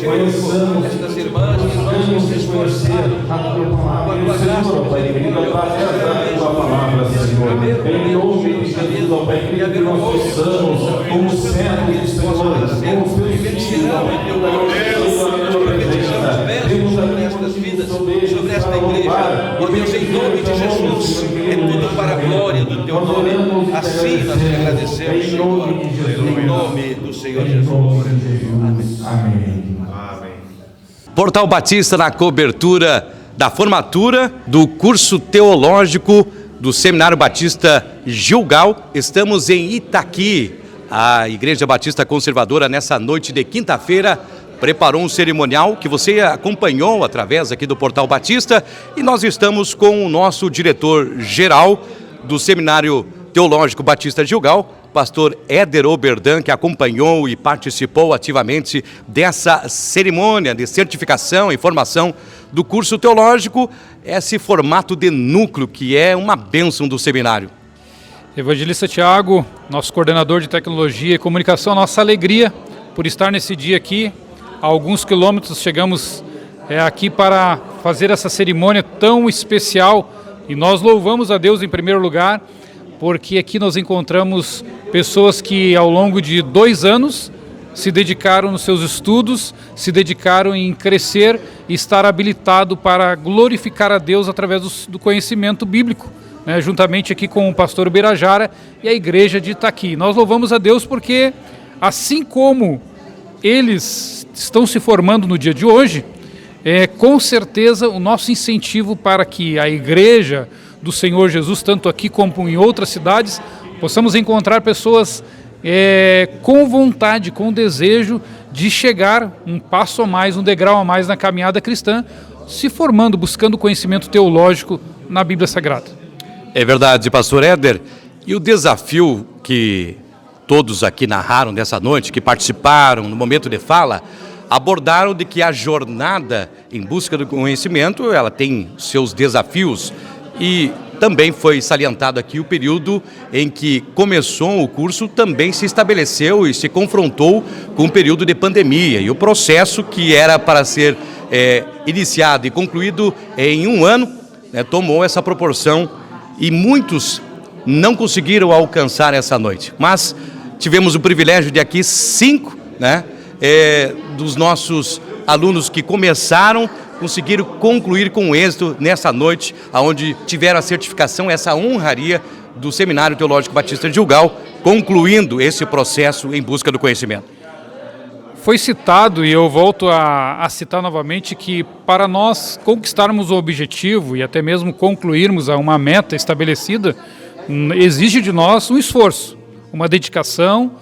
conheçamos estas irmãs, buscamos conhecer a tua palavra, Senhor, Pai querido, através da tua palavra, Senhor, em nome de Jesus, ó Pai querido, que nós possamos, como servos do Senhor, como teus filhos, ó Pai Deus, nestas vidas, sobre esta igreja, ó Deus, em nome de Jesus, é tudo para a glória do teu nome. Assim nós te agradecemos, Senhor, em nome do Senhor Jesus. Amém. Amém. Portal Batista na cobertura da formatura do curso teológico do Seminário Batista Gilgal. Estamos em Itaqui. A Igreja Batista Conservadora, nessa noite de quinta-feira, preparou um cerimonial que você acompanhou através aqui do Portal Batista, e nós estamos com o nosso diretor-geral do Seminário Teológico Batista Gilgal, pastor Éder Oberdan, que acompanhou e participou ativamente dessa cerimônia de certificação e formação do curso teológico, esse formato de núcleo que é uma bênção do seminário. Evangelista Tiago, nosso coordenador de tecnologia e comunicação, nossa alegria por estar nesse dia aqui. A alguns quilômetros chegamos aqui para fazer essa cerimônia tão especial, e nós louvamos a Deus em primeiro lugar, porque aqui nós encontramos pessoas que ao longo de 2 anos se dedicaram nos seus estudos, se dedicaram em crescer e estar habilitado para glorificar a Deus através do conhecimento bíblico, né, juntamente aqui com o pastor Ubirajara e a igreja de Itaqui. Nós louvamos a Deus porque, assim como eles estão se formando no dia de hoje, com certeza o nosso incentivo para que a igreja do Senhor Jesus, tanto aqui como em outras cidades, possamos encontrar pessoas com vontade, com desejo de chegar um passo a mais, um degrau a mais na caminhada cristã, se formando, buscando conhecimento teológico na Bíblia Sagrada. É verdade, pastor Éder. E o desafio que todos aqui narraram dessa noite, que participaram no momento de fala, abordaram de que a jornada em busca do conhecimento, ela tem seus desafios, e também foi salientado aqui o período em que começou o curso, também se estabeleceu e se confrontou com o período de pandemia, e o processo que era para ser iniciado e concluído em 1 ano, tomou essa proporção, e muitos não conseguiram alcançar essa noite, mas tivemos o privilégio de aqui 5, dos nossos alunos que começaram conseguiram concluir com êxito nessa noite, onde tiveram a certificação, essa honraria do Seminário Teológico Batista de Gilgal, concluindo esse processo em busca do conhecimento? Foi citado, e eu volto a citar novamente, que para nós conquistarmos o objetivo e até mesmo concluirmos uma meta estabelecida, exige de nós um esforço, uma dedicação,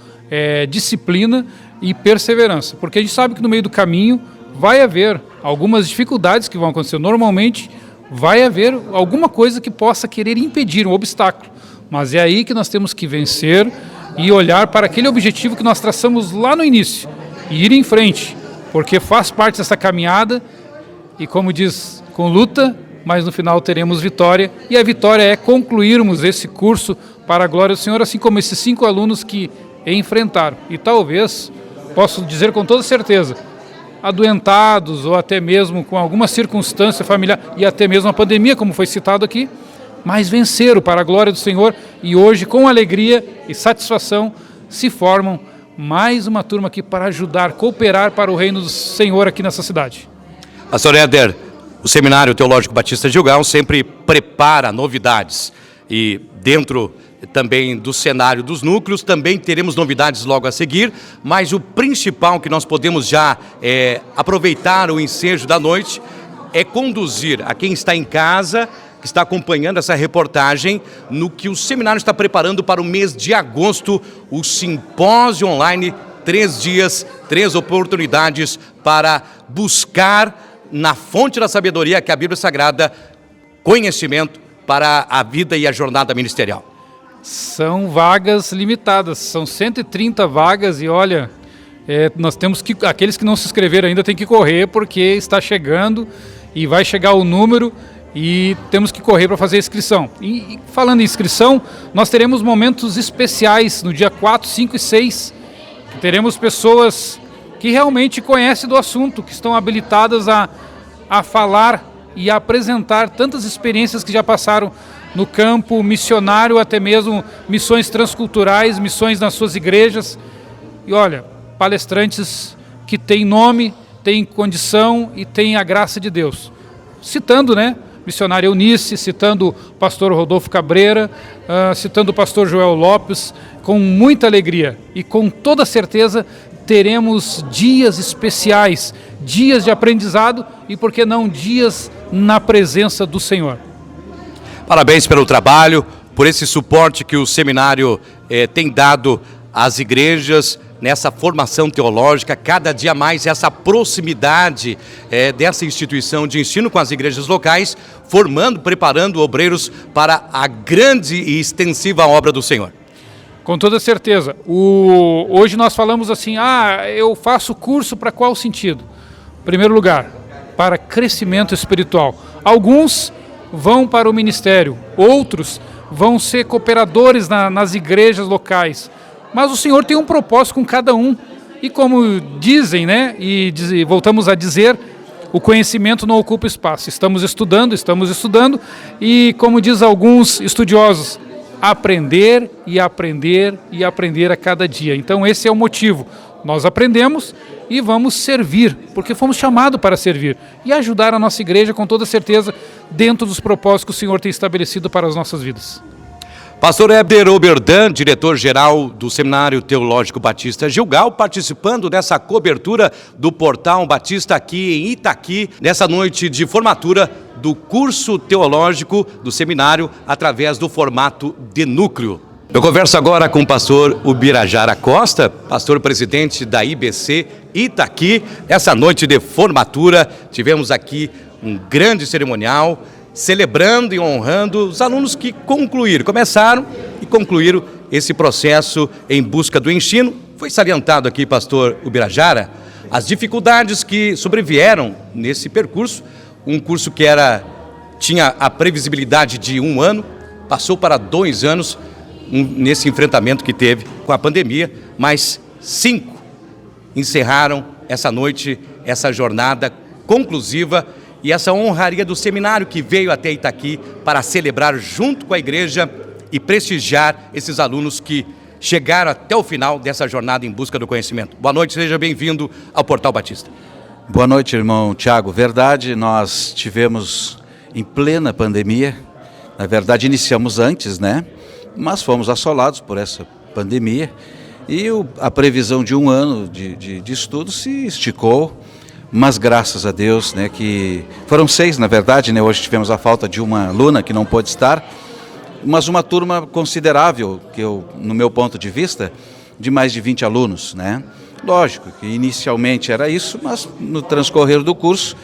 disciplina e perseverança. Porque a gente sabe que no meio do caminho vai haver algumas dificuldades que vão acontecer. Normalmente vai haver alguma coisa que possa querer impedir, um obstáculo. Mas é aí que nós temos que vencer e olhar para aquele objetivo que nós traçamos lá no início e ir em frente, porque faz parte dessa caminhada e, como diz, com luta, mas no final teremos vitória, e a vitória é concluirmos esse curso para a glória do Senhor, assim como esses 5 alunos que enfrentaram, e talvez, posso dizer com toda certeza, adoentados ou até mesmo com alguma circunstância familiar e até mesmo a pandemia, como foi citado aqui, mas venceram para a glória do Senhor e hoje, com alegria e satisfação, se formam mais uma turma aqui para ajudar, cooperar para o reino do Senhor aqui nessa cidade. Pastor Éder, o Seminário Teológico Batista de Gilgal sempre prepara novidades e dentro também do cenário dos núcleos também teremos novidades logo a seguir, mas o principal que nós podemos já aproveitar o ensejo da noite é conduzir a quem está em casa, que está acompanhando essa reportagem, no que o seminário está preparando para o mês de agosto, o simpósio online, 3 dias, 3 oportunidades para buscar na fonte da sabedoria, que é a Bíblia Sagrada, conhecimento para a vida e a jornada ministerial. São vagas limitadas, são 130 vagas e olha, nós temos que, aqueles que não se inscreveram ainda tem que correr, porque está chegando e vai chegar o número e temos que correr para fazer a inscrição. E falando em inscrição, nós teremos momentos especiais no dia 4, 5 e 6, que teremos pessoas que realmente conhecem do assunto, que estão habilitadas a falar e a apresentar tantas experiências que já passaram no campo missionário, até mesmo missões transculturais, missões nas suas igrejas. E olha, palestrantes que têm nome, têm condição e têm a graça de Deus. Citando, missionária Eunice, citando o pastor Rodolfo Cabreira, citando o pastor Joel Lopes, com muita alegria e com toda certeza teremos dias especiais, dias de aprendizado e, por que não, dias na presença do Senhor. Parabéns pelo trabalho, por esse suporte que o seminário tem dado às igrejas nessa formação teológica, cada dia mais essa proximidade dessa instituição de ensino com as igrejas locais, formando, preparando obreiros para a grande e extensiva obra do Senhor. Com toda certeza. Hoje nós falamos assim, eu faço curso para qual sentido? Em primeiro lugar, para crescimento espiritual. Alguns vão para o ministério, outros vão ser cooperadores nas igrejas locais. Mas o Senhor tem um propósito com cada um. E como dizem, e voltamos a dizer, o conhecimento não ocupa espaço. Estamos estudando, e como diz alguns estudiosos, aprender e aprender e aprender a cada dia. Então esse é o motivo. Nós aprendemos e vamos servir, porque fomos chamados para servir e ajudar a nossa igreja com toda certeza dentro dos propósitos que o Senhor tem estabelecido para as nossas vidas. Pastor Éder Oberdan, diretor-geral do Seminário Teológico Batista Gilgal, participando dessa cobertura do Portal Batista aqui em Itaqui, nessa noite de formatura do curso teológico do seminário através do formato de núcleo. Eu converso agora com o pastor Ubirajara Costa, pastor presidente da IBC Itaqui. Essa noite de formatura tivemos aqui um grande cerimonial, celebrando e honrando os alunos que começaram e concluíram esse processo em busca do ensino. Foi salientado aqui, pastor Ubirajara, as dificuldades que sobrevieram nesse percurso, um curso que tinha a previsibilidade de 1 ano, passou para 2 anos nesse enfrentamento que teve com a pandemia, mas 5 encerraram essa noite, essa jornada conclusiva e essa honraria do seminário que veio até Itaqui para celebrar junto com a igreja e prestigiar esses alunos que chegaram até o final dessa jornada em busca do conhecimento. Boa noite, seja bem-vindo ao Portal Batista. Boa noite, irmão Tiago. Verdade, nós tivemos em plena pandemia, na verdade iniciamos antes, né? Mas fomos assolados por essa pandemia e a previsão de 1 ano de estudo se esticou, mas graças a Deus, né, que foram 6 na verdade, né? Hoje tivemos a falta de uma aluna que não pôde estar, mas uma turma considerável, no meu ponto de vista, de mais de 20 alunos, né? Lógico que inicialmente era isso, mas no transcorrer do curso,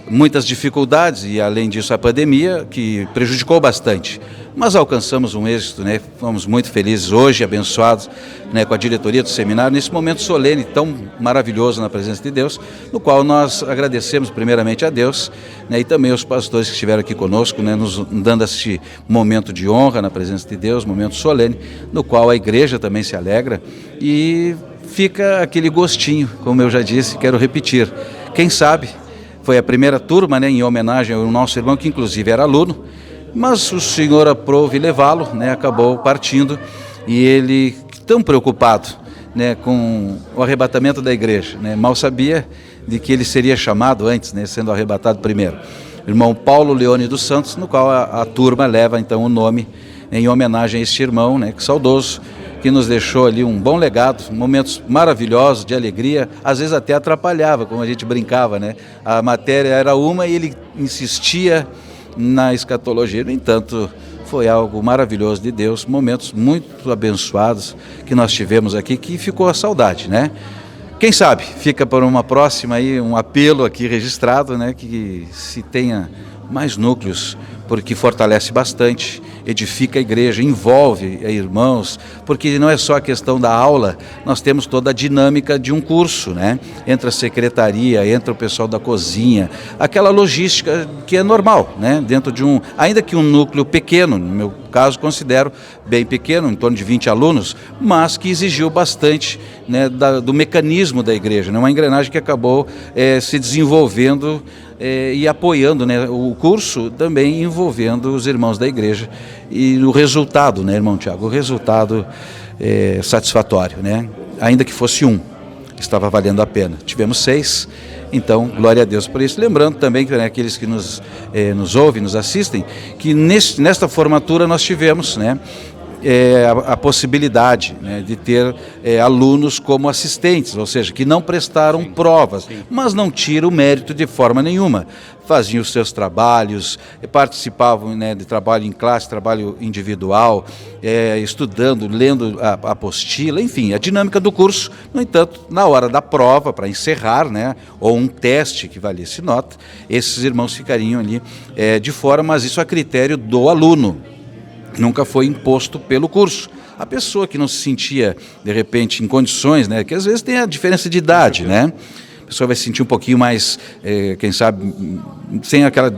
muitas dificuldades e além disso a pandemia que prejudicou bastante. Mas alcançamos um êxito, né? Fomos muito felizes hoje, abençoados, né, com a diretoria do seminário, nesse momento solene tão maravilhoso na presença de Deus, no qual nós agradecemos primeiramente a Deus, né, e também aos pastores que estiveram aqui conosco, né, nos dando este momento de honra na presença de Deus, momento solene, no qual a igreja também se alegra e fica aquele gostinho, como eu já disse, quero repetir. Quem sabe, foi a primeira turma, né, em homenagem ao nosso irmão, que inclusive era aluno, mas o Senhor aprove levá-lo, né, acabou partindo, e ele, tão preocupado, né, com o arrebatamento da igreja, né, mal sabia de que ele seria chamado antes, né, sendo arrebatado primeiro. Irmão Paulo Leone dos Santos, no qual a turma leva então o nome em homenagem a este irmão, né, saudoso, que nos deixou ali um bom legado, momentos maravilhosos de alegria, às vezes até atrapalhava, como a gente brincava, né? A matéria era uma e ele insistia na escatologia. No entanto, foi algo maravilhoso de Deus, momentos muito abençoados que nós tivemos aqui, que ficou a saudade, né? Quem sabe, fica para uma próxima aí um apelo aqui registrado, né? Que se tenha mais núcleos, porque fortalece bastante, edifica a igreja, envolve irmãos, porque não é só a questão da aula, nós temos toda a dinâmica de um curso, né? Entra a secretaria, entra o pessoal da cozinha, aquela logística que é normal, né? Dentro de ainda que um núcleo pequeno, no meu caso considero bem pequeno, em torno de 20 alunos, mas que exigiu bastante, né, do mecanismo da igreja, né? Uma engrenagem que acabou se desenvolvendo e apoiando, né, o curso, também envolvendo os irmãos da igreja, e o resultado, né, irmão Tiago, o resultado é satisfatório, né? Ainda que fosse estava valendo a pena. Tivemos 6, então glória a Deus por isso. Lembrando também que, né, aqueles que nos ouvem, nos assistem, que nesta formatura nós tivemos, né, a possibilidade, né, de ter alunos como assistentes, ou seja, que não prestaram provas, mas não tira o mérito de forma nenhuma. Faziam os seus trabalhos, participavam, né, de trabalho em classe, trabalho individual, estudando, lendo a apostila, enfim, a dinâmica do curso. No entanto, na hora da prova, para encerrar, né, ou um teste que valesse nota, esses irmãos ficariam ali de fora, mas isso a critério do aluno. Nunca foi imposto pelo curso. A pessoa que não se sentia, de repente, em condições, né, que às vezes tem a diferença de idade, né? A pessoa vai se sentir um pouquinho mais, quem sabe, sem aquela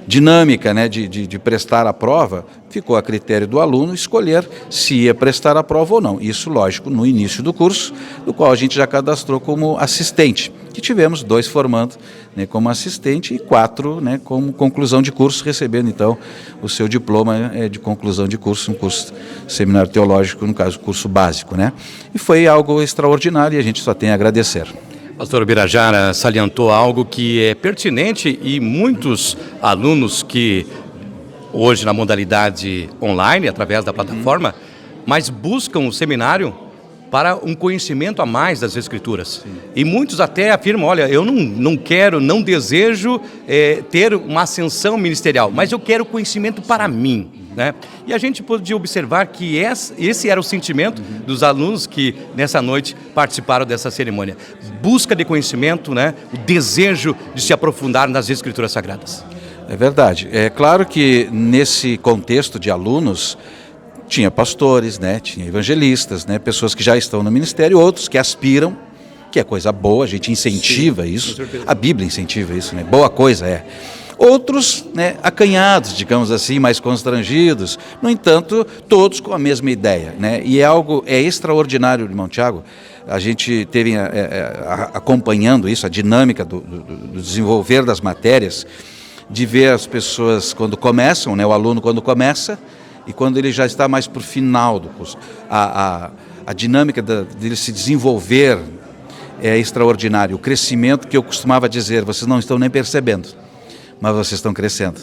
dinâmica, né, de prestar a prova, ficou a critério do aluno escolher se ia prestar a prova ou não. Isso, lógico, no início do curso, do qual a gente já cadastrou como assistente, que tivemos 2 formando, né, como assistente e 4, né, como conclusão de curso, recebendo então o seu diploma de conclusão de curso, um curso seminário teológico, no caso, curso básico, né? E foi algo extraordinário e a gente só tem a agradecer. Pastor Birajara salientou algo que é pertinente e muitos alunos que hoje na modalidade online, através da plataforma, mas buscam o seminário para um conhecimento a mais das Escrituras. Sim. E muitos até afirmam, olha, eu não desejo ter uma ascensão ministerial, mas eu quero conhecimento para mim. Né? E a gente pôde observar que esse era o sentimento dos alunos que nessa noite participaram dessa cerimônia. Busca de conhecimento, né? O desejo de se aprofundar nas Escrituras Sagradas. É verdade. É claro que nesse contexto de alunos, tinha pastores, né? Tinha evangelistas, né? Pessoas que já estão no ministério, outros que aspiram, que é coisa boa, a gente incentiva isso, a Bíblia incentiva isso, né? Boa coisa é. Outros, né, acanhados, digamos assim, mais constrangidos, no entanto, todos com a mesma ideia, né? E é extraordinário, irmão Tiago, a gente teve acompanhando isso, a dinâmica do desenvolver das matérias, de ver as pessoas quando começam, né, o aluno quando começa e quando ele já está mais para o final do curso, a dinâmica dele se desenvolver é extraordinário. O crescimento que eu costumava dizer, vocês não estão nem percebendo, mas vocês estão crescendo.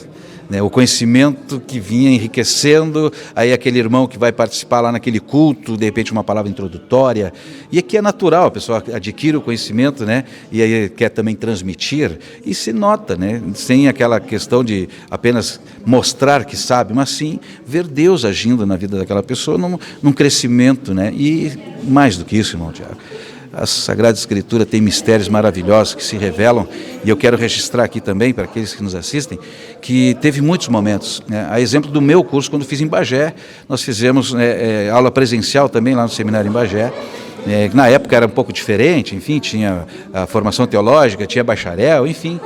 O conhecimento que vinha enriquecendo, aí aquele irmão que vai participar lá naquele culto, de repente uma palavra introdutória, e aqui é natural, a pessoa adquire o conhecimento, né? E aí quer também transmitir, e se nota, né? Sem aquela questão de apenas mostrar que sabe, mas sim ver Deus agindo na vida daquela pessoa num crescimento, né? E mais do que isso, irmão Tiago, a Sagrada Escritura tem mistérios maravilhosos que se revelam, e eu quero registrar aqui também, para aqueles que nos assistem, que teve muitos momentos. A exemplo do meu curso, quando fiz em Bagé, nós fizemos aula presencial também lá no seminário em Bagé. Na época era um pouco diferente, enfim, tinha a formação teológica, tinha bacharel, enfim,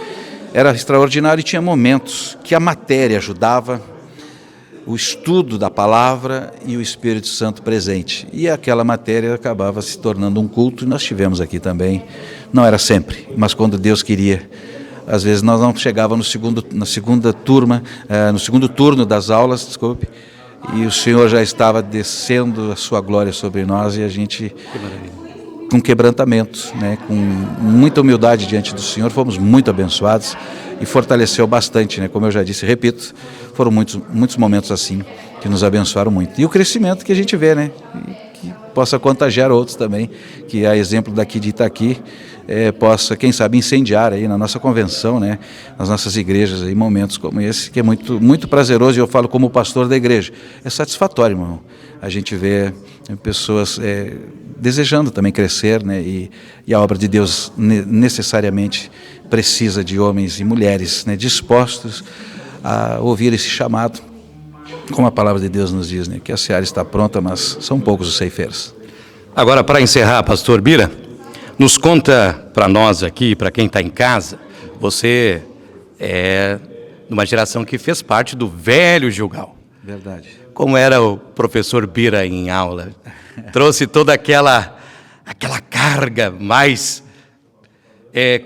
era extraordinário e tinha momentos que a matéria ajudava, o estudo da palavra e o Espírito Santo presente. E aquela matéria acabava se tornando um culto, e nós tivemos aqui também, não era sempre, mas quando Deus queria. Às vezes nós não chegávamos no segundo turno das aulas, desculpe, e o Senhor já estava descendo a sua glória sobre nós, e a gente, com quebrantamento, né, com muita humildade diante do Senhor, fomos muito abençoados e fortaleceu bastante, né? Como eu já disse, repito, foram muitos momentos assim que nos abençoaram muito. E o crescimento que a gente vê, né? E que possa contagiar outros também, que a exemplo daqui de Itaqui, possa, quem sabe, incendiar aí na nossa convenção, né? Nas nossas igrejas, aí, momentos como esse, que é muito, muito prazeroso, e eu falo como pastor da igreja. É satisfatório, irmão, a gente vê pessoas desejando também crescer, né? E a obra de Deus necessariamente precisa de homens e mulheres, né, dispostos a ouvir esse chamado, como a palavra de Deus nos diz, né, que a seara está pronta, mas são poucos os ceifeiros. Agora, para encerrar, pastor Bira, nos conta para nós aqui, para quem está em casa, você é de uma geração que fez parte do velho Gilgal. Verdade. Como era o professor Bira em aula? Trouxe toda aquela carga mais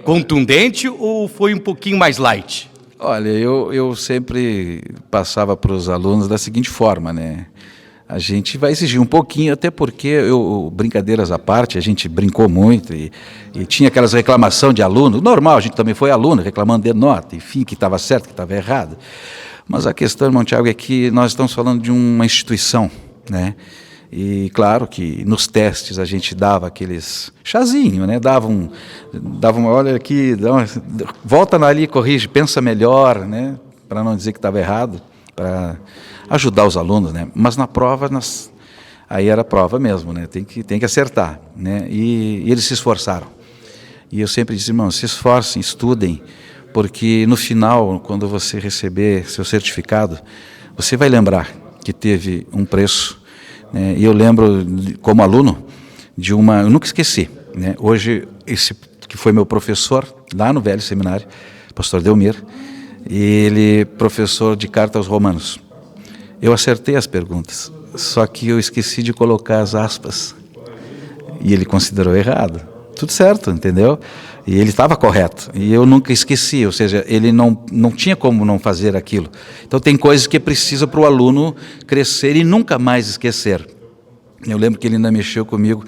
contundente, ou foi um pouquinho mais light? Olha, eu sempre passava para os alunos da seguinte forma, né? A gente vai exigir um pouquinho, até porque, brincadeiras à parte, a gente brincou muito e tinha aquelas reclamações de aluno, normal, a gente também foi aluno, reclamando de nota, enfim, que estava certo, que estava errado. Mas a questão, irmão Tiago, é que nós estamos falando de uma instituição, né? E claro que nos testes a gente dava aqueles chazinho, né? Dava um olha aqui, volta ali, corrige, pensa melhor, né? Para não dizer que estava errado, para ajudar os alunos, né? Mas na prova, aí era prova mesmo, né? Tem que acertar, né? E eles se esforçaram. E eu sempre disse, irmão, se esforcem, estudem, porque no final, quando você receber seu certificado, você vai lembrar que teve um preço. E eu lembro, como aluno, eu nunca esqueci, né? Hoje, esse que foi meu professor lá no velho seminário, pastor Delmir, ele professor de carta aos Romanos. Eu acertei as perguntas, só que eu esqueci de colocar as aspas, e ele considerou errado. Tudo certo, entendeu? E ele estava correto, e eu nunca esqueci, ou seja, ele não tinha como não fazer aquilo. Então tem coisas que precisa para o aluno crescer e nunca mais esquecer. Eu lembro que ele ainda mexeu comigo,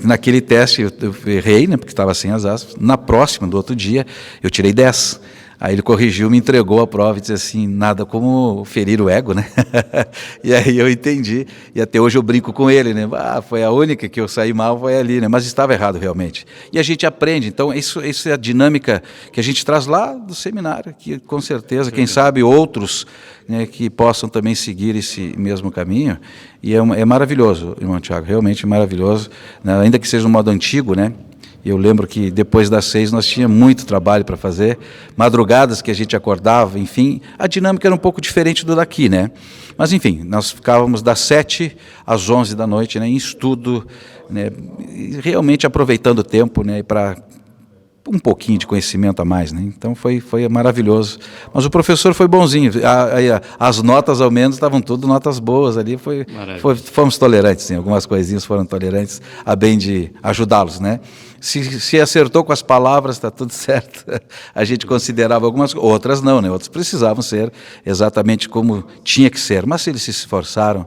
naquele teste eu errei, né, porque estava sem as aspas, na próxima, do outro dia, eu tirei 10. Aí ele corrigiu, me entregou a prova e disse assim, nada como ferir o ego, né? E aí eu entendi, e até hoje eu brinco com ele, né? Foi a única que eu saí mal, foi ali, né? Mas estava errado realmente. E a gente aprende, então isso é a dinâmica que a gente traz lá do seminário, que com certeza, quem sabe outros, né, que possam também seguir esse mesmo caminho, e é maravilhoso, irmão Tiago, realmente maravilhoso, né? Ainda que seja um modo antigo, né? Eu lembro que depois das 6 nós tínhamos muito trabalho para fazer, madrugadas que a gente acordava, enfim, a dinâmica era um pouco diferente do daqui, né? Mas enfim, nós ficávamos das 7 às 11 da noite, né, em estudo, né, realmente aproveitando o tempo, né, para um pouquinho de conhecimento a mais, né? Então foi maravilhoso. Mas o professor foi bonzinho, as notas ao menos estavam tudo notas boas ali, fomos tolerantes, sim, algumas coisinhas foram tolerantes, a bem de ajudá-los, né? Se acertou com as palavras, está tudo certo. A gente considerava algumas, outras não, né? Outras precisavam ser exatamente como tinha que ser, mas se eles se esforçaram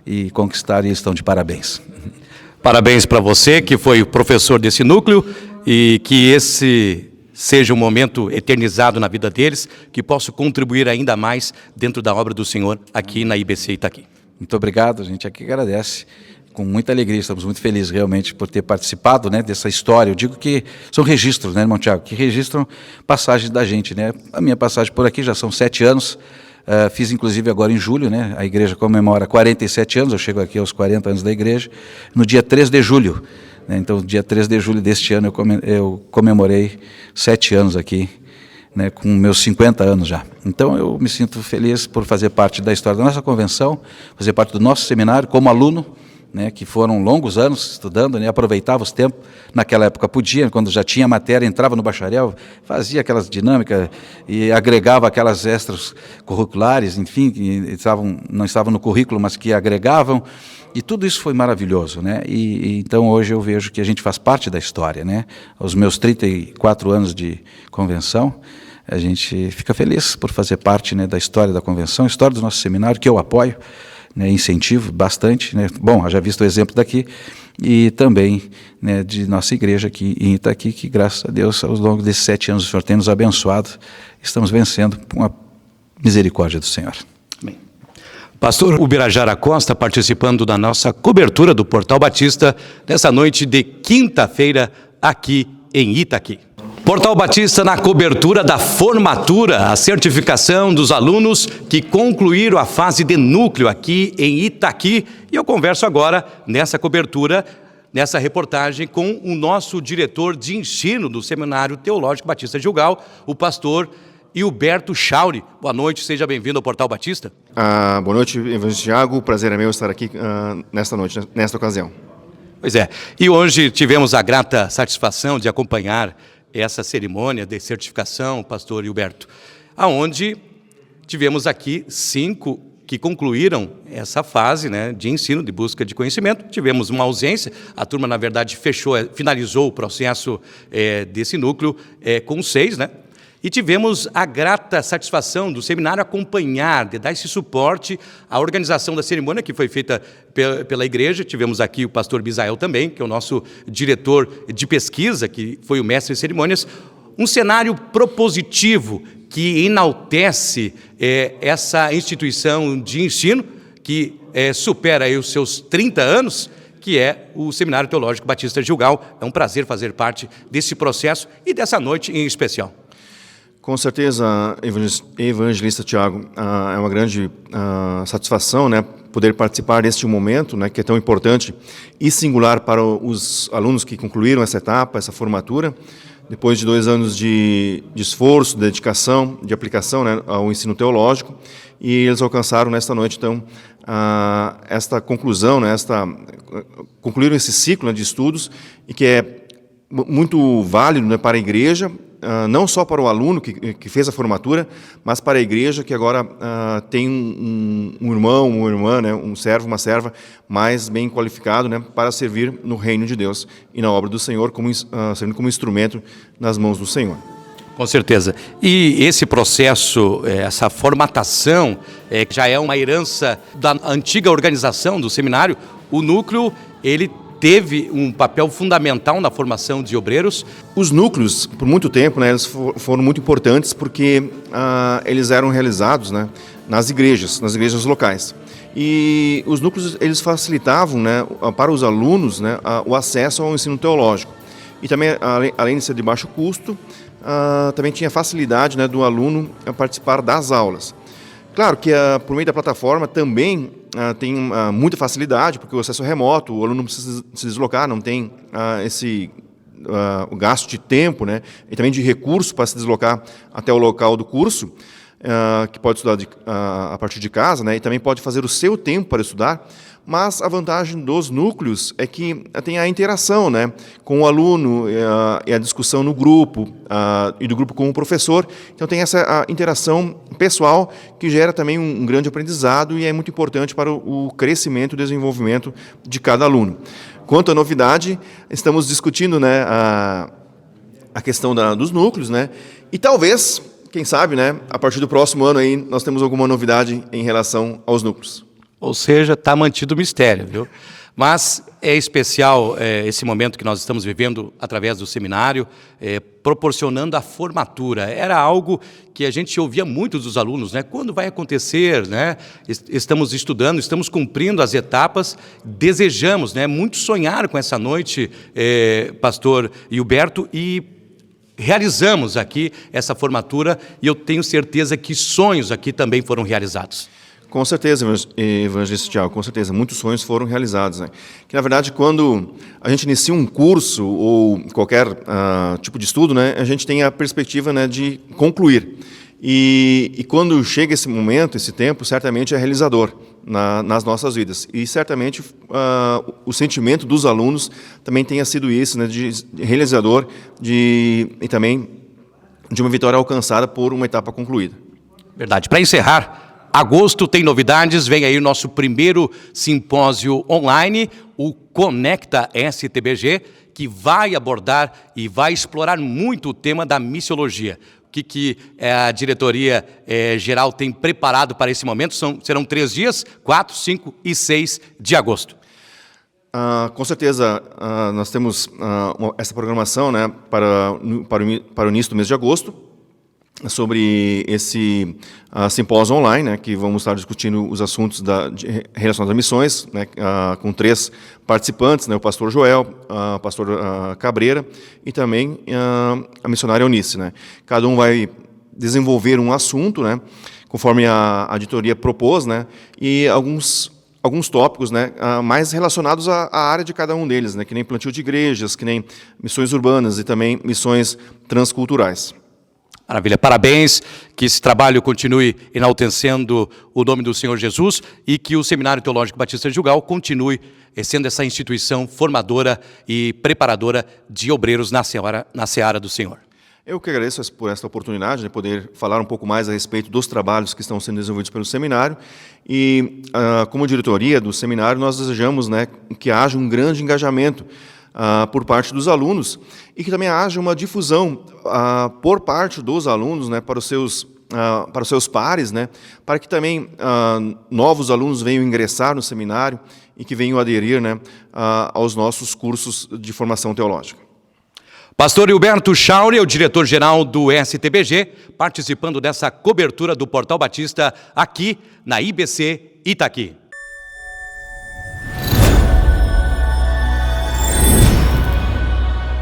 e conquistaram, eles estão de parabéns. Parabéns para você, que foi o professor desse núcleo, e que esse seja um momento eternizado na vida deles, que possa contribuir ainda mais dentro da obra do Senhor aqui na IBC Itaqui. Muito obrigado, a gente aqui agradece. Com muita alegria, estamos muito felizes realmente por ter participado, né, dessa história. Eu digo que são registros, né, irmão Tiago, que registram passagens da gente, né? A minha passagem por aqui já são 7 anos, fiz inclusive agora em julho, né? A igreja comemora 47 anos, eu chego aqui aos 40 anos da igreja, no dia 3 de julho. Né? Então, dia 3 de julho deste ano eu comemorei 7 anos aqui, né, com meus 50 anos já. Então eu me sinto feliz por fazer parte da história da nossa convenção, fazer parte do nosso seminário como aluno, né, que foram longos anos estudando, né, aproveitava os tempos, naquela época podia, quando já tinha matéria, entrava no bacharel, fazia aquelas dinâmicas e agregava aquelas extras curriculares, enfim, que não estavam no currículo, mas que agregavam, e tudo isso foi maravilhoso, né? E então hoje eu vejo que a gente faz parte da história, né? Aos meus 34 anos de convenção, a gente fica feliz por fazer parte, né, da história da convenção, história do nosso seminário, que eu apoio, né, incentivo bastante, né? Bom, já visto o exemplo daqui, e também, né, de nossa igreja aqui em Itaqui, que graças a Deus, ao longo desses 7 anos o Senhor tem nos abençoado, estamos vencendo com a misericórdia do Senhor. Amém. Pastor Ubirajara Costa participando da nossa cobertura do Portal Batista nessa noite de quinta-feira aqui em Itaqui. Portal Batista na cobertura da formatura, a certificação dos alunos que concluíram a fase de núcleo aqui em Itaqui. E eu converso agora nessa cobertura, nessa reportagem, com o nosso diretor de ensino do Seminário Teológico Batista Gilgal, o pastor Hilberto Chauri. Boa noite, seja bem-vindo ao Portal Batista. Boa noite, Evangelista Tiago. O prazer é meu estar aqui nesta noite, nesta ocasião. Pois é, e hoje tivemos a grata satisfação de acompanhar essa cerimônia de certificação, pastor Hilberto, aonde tivemos aqui 5 que concluíram essa fase, né, de ensino, de busca de conhecimento. Tivemos uma ausência, a turma, na verdade, finalizou o processo desse núcleo com 6, né? E tivemos a grata satisfação do seminário acompanhar, de dar esse suporte à organização da cerimônia, que foi feita pela igreja. Tivemos aqui o pastor Bisael também, que é o nosso diretor de pesquisa, que foi o mestre de cerimônias. Um cenário propositivo que enaltece essa instituição de ensino, que supera aí os seus 30 anos, que é o Seminário Teológico Batista Gilgal. É um prazer fazer parte desse processo e dessa noite em especial. Com certeza, Evangelista Tiago, é uma grande satisfação, né, poder participar deste momento, né, que é tão importante e singular para os alunos que concluíram essa etapa, essa formatura, depois de 2 anos de esforço, de dedicação, de aplicação, né, ao ensino teológico, e eles alcançaram nesta noite, então, esta conclusão, né, concluíram esse ciclo, né, de estudos, e que é muito válido, né, para a igreja, não só para o aluno que fez a formatura, mas para a igreja que agora tem um irmão, uma irmã, né, um servo, uma serva mais bem qualificado, né, para servir no reino de Deus e na obra do Senhor, servindo como instrumento nas mãos do Senhor. Com certeza. E esse processo, essa formatação, já é uma herança da antiga organização do seminário. O núcleo, ele teve um papel fundamental na formação de obreiros. Os núcleos, por muito tempo, né, eles foram muito importantes porque eles eram realizados, né, nas igrejas locais. E os núcleos, eles facilitavam, né, para os alunos, né, o acesso ao ensino teológico. E também, além de ser de baixo custo, também tinha facilidade, né, do aluno participar das aulas. Claro que por meio da plataforma também tem muita facilidade, porque o acesso é remoto, o aluno não precisa se deslocar, não tem o gasto de tempo, né, e também de recursos para se deslocar até o local do curso, que pode estudar a partir de casa, né, e também pode fazer o seu tempo para estudar. Mas a vantagem dos núcleos é que tem a interação, né, com o aluno e a discussão no grupo e do grupo com o professor. Então tem essa interação pessoal que gera também um grande aprendizado e é muito importante para o crescimento e desenvolvimento de cada aluno. Quanto à novidade, estamos discutindo, né, a questão dos núcleos, né, e talvez, quem sabe, né, a partir do próximo ano aí nós temos alguma novidade em relação aos núcleos. Ou seja, está mantido o mistério, viu? Mas É especial esse momento que nós estamos vivendo através do seminário, proporcionando a formatura. Era algo que a gente ouvia muito dos alunos, né? Quando vai acontecer, né? Estamos estudando, estamos cumprindo as etapas, desejamos, né? Muito sonhar com essa noite, pastor Hilberto, e realizamos aqui essa formatura, e eu tenho certeza que sonhos aqui também foram realizados. Com certeza, evangelista Tiago, com certeza, muitos sonhos foram realizados, né? Que, na verdade, quando a gente inicia um curso ou qualquer tipo de estudo, né, a gente tem a perspectiva, né, de concluir. E quando chega esse momento, esse tempo, certamente é realizador nas nossas vidas. E certamente o sentimento dos alunos também tenha sido isso, né, de realizador e também de uma vitória alcançada por uma etapa concluída. Verdade. Para encerrar, agosto tem novidades, vem aí o nosso primeiro simpósio online, o Conecta STBG, que vai abordar e vai explorar muito o tema da missiologia. O que a diretoria geral tem preparado para esse momento? Serão 3 dias, 4, 5 e 6 de agosto. Com certeza, nós temos essa programação, né, para o início do mês de agosto, sobre esse simpósio online, né, que vamos estar discutindo os assuntos relacionados a missões, né, com 3 participantes, né, o pastor Joel, o pastor Cabreira e também a missionária Eunice, né. Cada um vai desenvolver um assunto, né, conforme a editoria propôs, né, e alguns tópicos, né, mais relacionados à área de cada um deles, né, que nem plantio de igrejas, que nem missões urbanas e também missões transculturais. Maravilha, parabéns, que esse trabalho continue enaltecendo o nome do Senhor Jesus e que o Seminário Teológico Batista de Gilgal continue sendo essa instituição formadora e preparadora de obreiros na seara do Senhor. Eu que agradeço por esta oportunidade de poder falar um pouco mais a respeito dos trabalhos que estão sendo desenvolvidos pelo seminário e, como diretoria do seminário, nós desejamos, né, que haja um grande engajamento por parte dos alunos e que também haja uma difusão por parte dos alunos, né, para os seus pares, né, para que também novos alunos venham ingressar no seminário e que venham aderir, né, aos nossos cursos de formação teológica. Pastor Hilberto Chauri, o diretor-geral do STBG, participando dessa cobertura do Portal Batista aqui na IBC Itaqui.